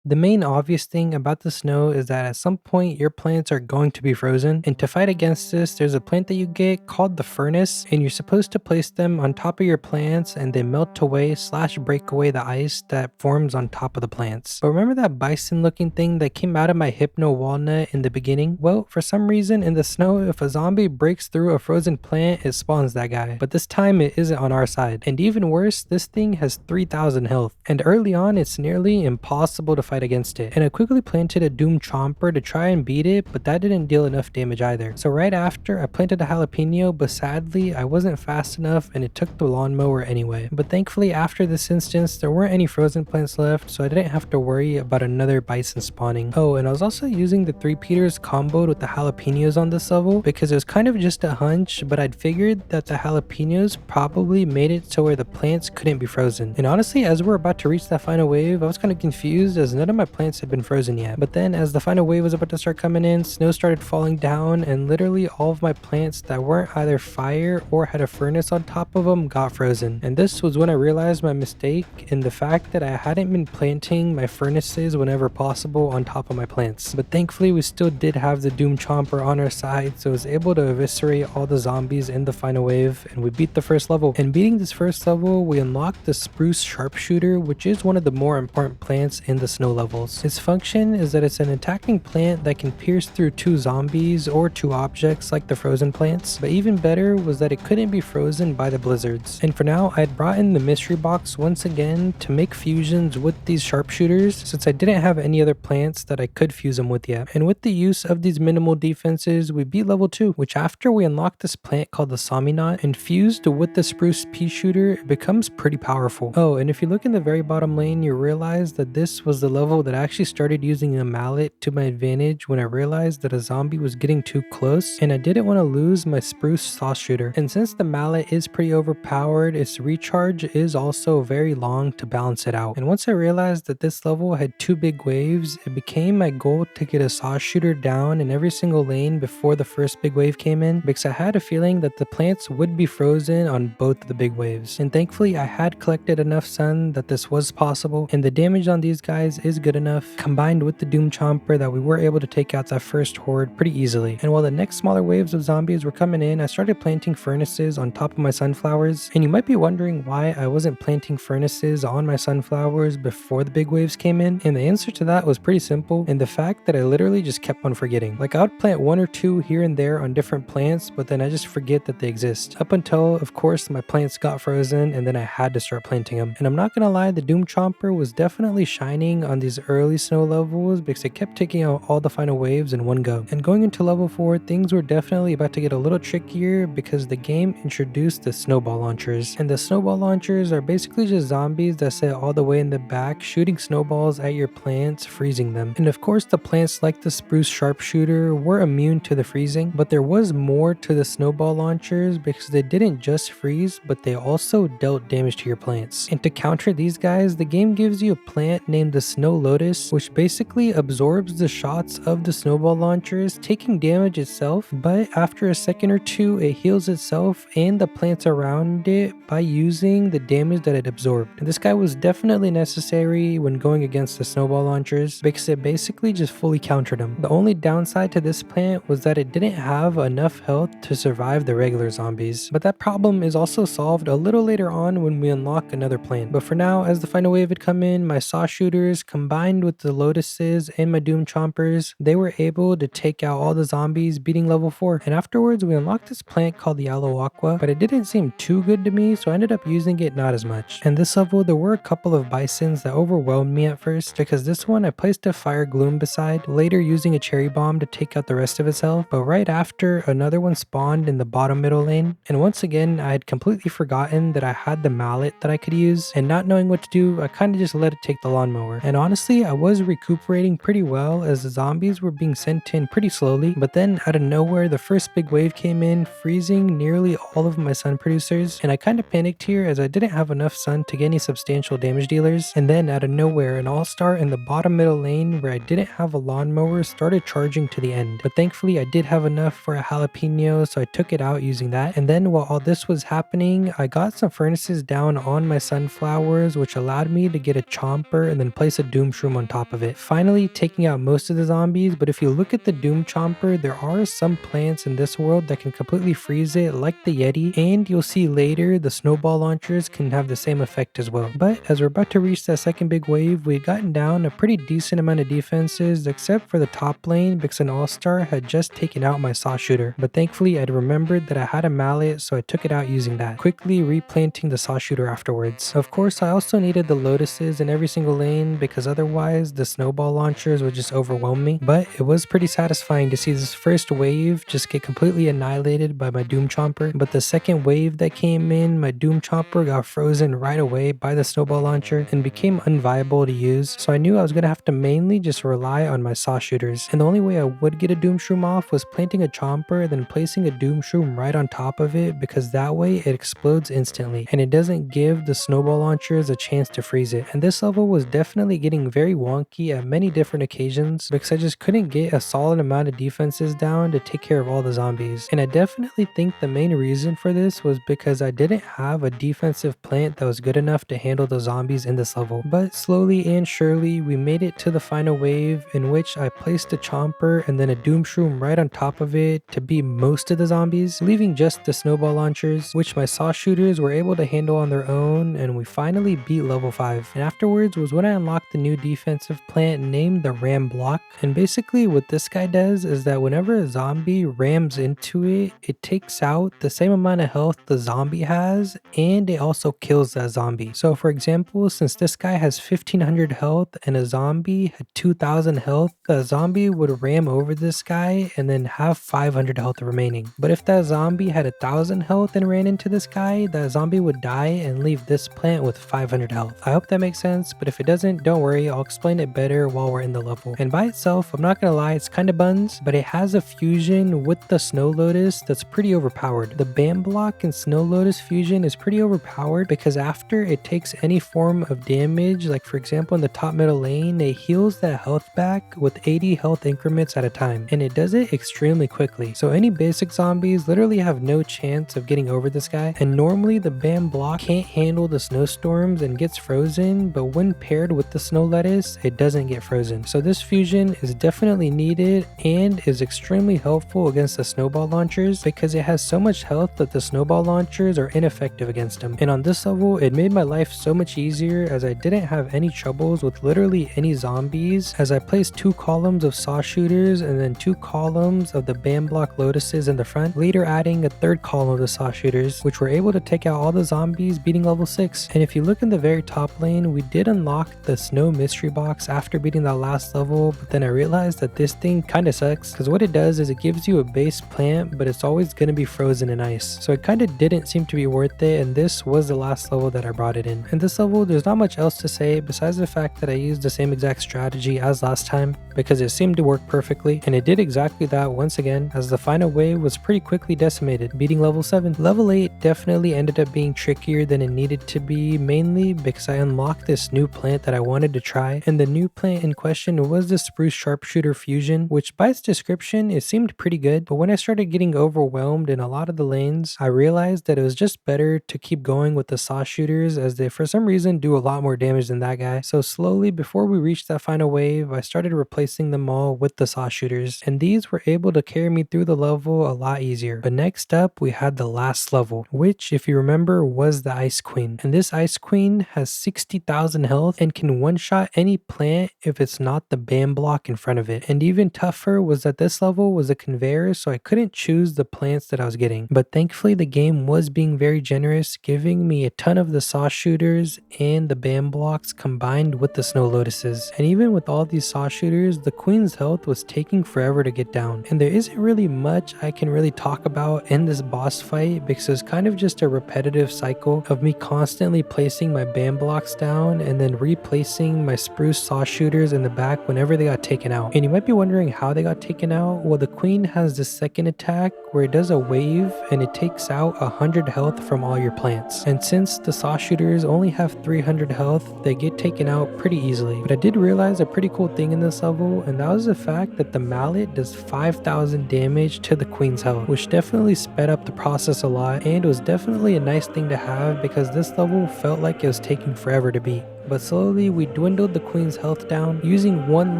the main obvious thing about the snow is that at some point your plants are going to be frozen, and to fight against this, there's a plant that you get called the furnace, and you're supposed to place them on top of your plants and they melt away / break away the ice that forms on top of the plants. But remember that bison looking thing that came out of my hypno walnut in the beginning? Well, for some reason in the snow, if a zombie breaks through a frozen plant, it spawns that guy. But this time it isn't on our side. And even worse, this thing has 3000 health, and early on it's nearly impossible to fight against it. And I quickly planted a Doom Chomper to try and beat it, but that didn't deal enough damage either. So right after, I planted a jalapeno, but sadly I wasn't fast enough and it took the lawnmower anyway. But thankfully after this instance, there weren't any frozen plants left, so I didn't have to worry about another bison spawning. Oh, and I was also using the 3 Peters comboed with the jalapenos on this level because it was kind of just a hunch, but I'd figured that the jalapenos probably made it so where the plants couldn't be frozen. And honestly, as we're about to reach that final wave, I was kind of confused as none of my plants had been frozen yet. But then as the final wave was about to start coming in, snow started falling down, and literally all of my plants that weren't either fire or had a furnace on top of them got frozen. And this was when I realized my mistake in the fact that I hadn't been planting my furnaces whenever possible on top of my plants. But thankfully we still did have the Doom Chomper on our side, so I was able to eviscerate all the zombies in the final wave, and we beat the first level. And beating this first level, we unlocked the Spruce Sharpshooter, which is one of the more important plants in the snow levels. Its function is that it's an attacking plant that can pierce through 2 zombies or 2 objects like the frozen plants, but even better was that it couldn't be frozen by the blizzards. And for now, I had brought in the mystery box once again to make fusions with these sharpshooters, since I didn't have any other plants that I could fuse them with yet. And with the use of these minimal defenses, we beat level 2, which after we unlocked this plant called the Saminat and fused with the Spruce Pea Shooter, it becomes pretty powerful. Oh, and if you look in the very bottom lane, you realize that this was the level that I actually started using a mallet to my advantage when I realized that a zombie was getting too close and I didn't want to lose my spruce saw shooter. And since the mallet is pretty overpowered, its recharge is also very long to balance it out. And once I realized that this level had 2 big waves, it became my goal to get a saw shooter down in every single lane before the first big wave came in, because I had a feeling that the plants would be frozen on both of the big waves. And thankfully I had collected enough sun that this was possible, and the damage on these guys is good enough, combined with the Doom Chomper, that we were able to take out that first horde pretty easily. And while the next smaller waves of zombies were coming in, I started planting furnaces on top of my sunflowers. And you might be wondering why I wasn't planting furnaces on my sunflowers before the big waves came in, and the answer to that was pretty simple, and the fact that I literally just kept on forgetting. Like, I would plant 1 or 2 here and there on different plants, but then I just forget that they exist. Up until, of course, my plants got frozen, and then I had to start planting them. And I'm not gonna lie, the Doom Chomper was definitely shining on these early snow levels because it kept taking out all the final waves in one go. And going into level 4, things were definitely about to get a little trickier because the game introduced the snowball launchers. And the snowball launchers are basically just zombies that sit all the way in the back, shooting snowballs at your plants, freezing them. And of course, the plants like the spruce sharpshooter were immune to the freezing, but there was more to the snowball launchers because they didn't just freeze, but they also dealt damage to your plants. And to counter these guys, the game gives you a plant named the Snow Lotus, which basically absorbs the shots of the snowball launchers, taking damage itself, but after a second or two, it heals itself and the plants around it by using the damage that it absorbed. And this guy was definitely necessary when going against the snowball launchers because it basically just fully countered them. The only downside to this plant was that it didn't have enough health to survive the regular zombies, but that problem is also solved a little later on when we unlock another plant. But for now, as the final wave had come in, my saw shooters combined with the lotuses and my doom chompers, they were able to take out all the zombies, beating level 4. And afterwards we unlocked this plant called the aloe aqua, but it didn't seem too good to me, so I ended up using it not as much. And this level there were a couple of bisons that overwhelmed me at first, because this one I placed a fire gloom beside, later using a cherry bomb to take out the rest of its health, but right after another one spawned in the bottom middle lane. And once again I had completely forgotten that I had the mallet that I could use, and not knowing what to do, I kind of just let it take the lawnmower. And honestly, I was recuperating pretty well as the zombies were being sent in pretty slowly, but then out of nowhere the first big wave came in, freezing nearly all of my sun producers, and I kind of panicked here as I didn't have enough sun to get any substantial damage dealers. And then out of nowhere, an all-star in the bottom middle lane where I didn't have a lawnmower started charging to the end, but thankfully I did have enough for a jalapeno, so I took it out using that. And then while all this was happening, I got some furnaces down on my sunflowers, which allowed me to get a chomper and then place a doom shroom on top of it, finally taking out most of the zombies. But if you look at the doom chomper, there are some plants in this world that can completely freeze it, like the yeti, and you'll see later the snowball launchers can have the same effect as well. But as we're about to reach that second big wave, we had gotten down a pretty decent amount of defenses, except for the top lane because an all-star had just taken out my saw shooter. But thankfully I'd remembered that I had a mallet, so I took it out using that, quickly replanting the saw shooter afterwards. Of course, I also needed the lotuses in every single lane because otherwise the snowball launchers would just overwhelm me. But it was pretty satisfying to see this first wave just get completely annihilated by my doom chomper. But the second wave that came in, my doom chomper got frozen right away by the snowball launcher and became unviable to use, so I knew I was gonna have to mainly just rely on my saw shooters. And the only way I would get a doom shroom off was planting a chomper, then placing a doom shroom right on top of it, because that way it explodes instantly and it doesn't give the snowball launchers a chance to freeze it. And this level was definitely getting very wonky at many different occasions because I just couldn't get a solid amount of defenses down to take care of all the zombies. And I definitely think the main reason for this was because I didn't have a defensive plant that was good enough to handle the zombies in this level. But slowly and surely we made it to the final wave, in which I placed a chomper and then a doom shroom right on top of it to beat most of the zombies, leaving just the snowball launchers, which my saw shooters were able to handle on their own, and we finally beat level 5. And afterwards was when I unlocked the new defensive plant named the Ram Block. And basically what this guy does is that whenever a zombie rams into it, it takes out the same amount of health the zombie has, and it also kills that zombie. So for example, since this guy has 1500 health and a zombie had 2000 health, the zombie would ram over this guy and then have 500 health remaining. But if that zombie had 1000 health and ran into this guy, that zombie would die and leave this plant with 500 health. I hope that makes sense, but if it doesn't, don't worry, I'll explain it better while we're in the level. And by itself, I'm not gonna lie, it's kinda buns, but it has a fusion with the Snow Lotus that's pretty overpowered. The Bam Block and Snow Lotus fusion is pretty overpowered because after it takes any form of damage, like for example in the top middle lane, it heals that health back with 80 health increments at a time, and it does it extremely quickly. So any basic zombies literally have no chance of getting over this guy, and normally the Bam Block can't handle the snowstorms and gets frozen, but when paired with the Snow Lettuce, it doesn't get frozen. So this fusion is definitely needed and is extremely helpful against the snowball launchers because it has so much health that the snowball launchers are ineffective against them. And on this level, it made my life so much easier as I didn't have any troubles with literally any zombies, as I placed 2 columns of saw shooters and then 2 columns of the Bam Block lotuses in the front, later adding a 3rd column of the saw shooters, which were able to take out all the zombies beating level 6. And if you look in the very top lane, we did unlock the snow mystery box after beating that last level, but then I realized that this thing kinda sucks because what it does is it gives you a base plant, but it's always gonna be frozen in ice. So it kinda didn't seem to be worth it, and this was the last level that I brought it in. In this level, there's not much else to say besides the fact that I used the same exact strategy as last time because it seemed to work perfectly, and it did exactly that once again, as the final wave was pretty quickly decimated, beating level 7. Level 8 definitely ended up being trickier than it needed to be, mainly because I unlocked this new plant that I wanted to try, and the new plant in question was the Spruce Sharpshooter Fusion, which by its description, it seemed pretty good, but when I started getting overwhelmed in a lot of the lanes, I realized that it was just better to keep going with the saw shooters as they for some reason do a lot more damage than that guy. So slowly, before we reached that final wave, I started replacing them all with the saw shooters, and these were able to carry me through the level a lot easier. But next up, we had the last level, which if you remember was the Ice Queen. And this Ice Queen has 60,000 health and can one-shot any plant if it's not the Bam Block in front of it. And even tougher was that this level was a conveyor, so I couldn't choose the plants that I was getting. But thankfully the game was being very generous, giving me a ton of the saw shooters and the Bam Blocks combined with the Snow Lotuses. And even with all these saw shooters, the Queen's health was taking forever to get down. And there isn't really much I can really talk about in this boss fight because it's kind of just a repetitive cycle of me constantly placing my Bam Blocks down and then replacing my Spruce saw shooters in the back whenever they got taken out. And you might be wondering how they got taken out. Well, the Queen has the second attack where it does a wave and it takes out 100 health from all your plants. And since the saw shooters only have 300 health, they get taken out pretty easily. But I did realize a pretty cool thing in this level, and that was the fact that the mallet does 5,000 damage to the Queen's health, which definitely sped up the process a lot, and it was definitely a nice thing to have because this level felt like it was taking forever to beat. But slowly we dwindled the Queen's health down, using one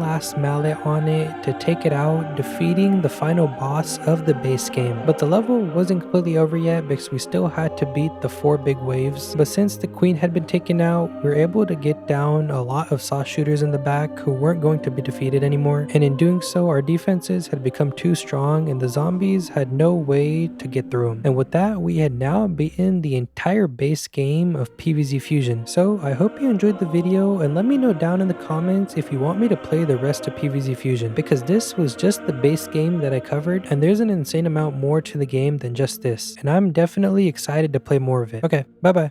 last mallet on it to take it out, defeating the final boss of the base game. But the level wasn't completely over yet because we still had to beat the 4 big waves. But since the Queen had been taken out, we were able to get down a lot of saw shooters in the back who weren't going to be defeated anymore. And in doing so, our defenses had become too strong and the zombies had no way to get through them. And with that, we had now beaten the entire base game of PvZ Fusion. So I hope you enjoyed the video, and let me know down in the comments if you want me to play the rest of PvZ Fusion, because this was just the base game that I covered and there's an insane amount more to the game than just this, and I'm definitely excited to play more of it. Okay, bye bye.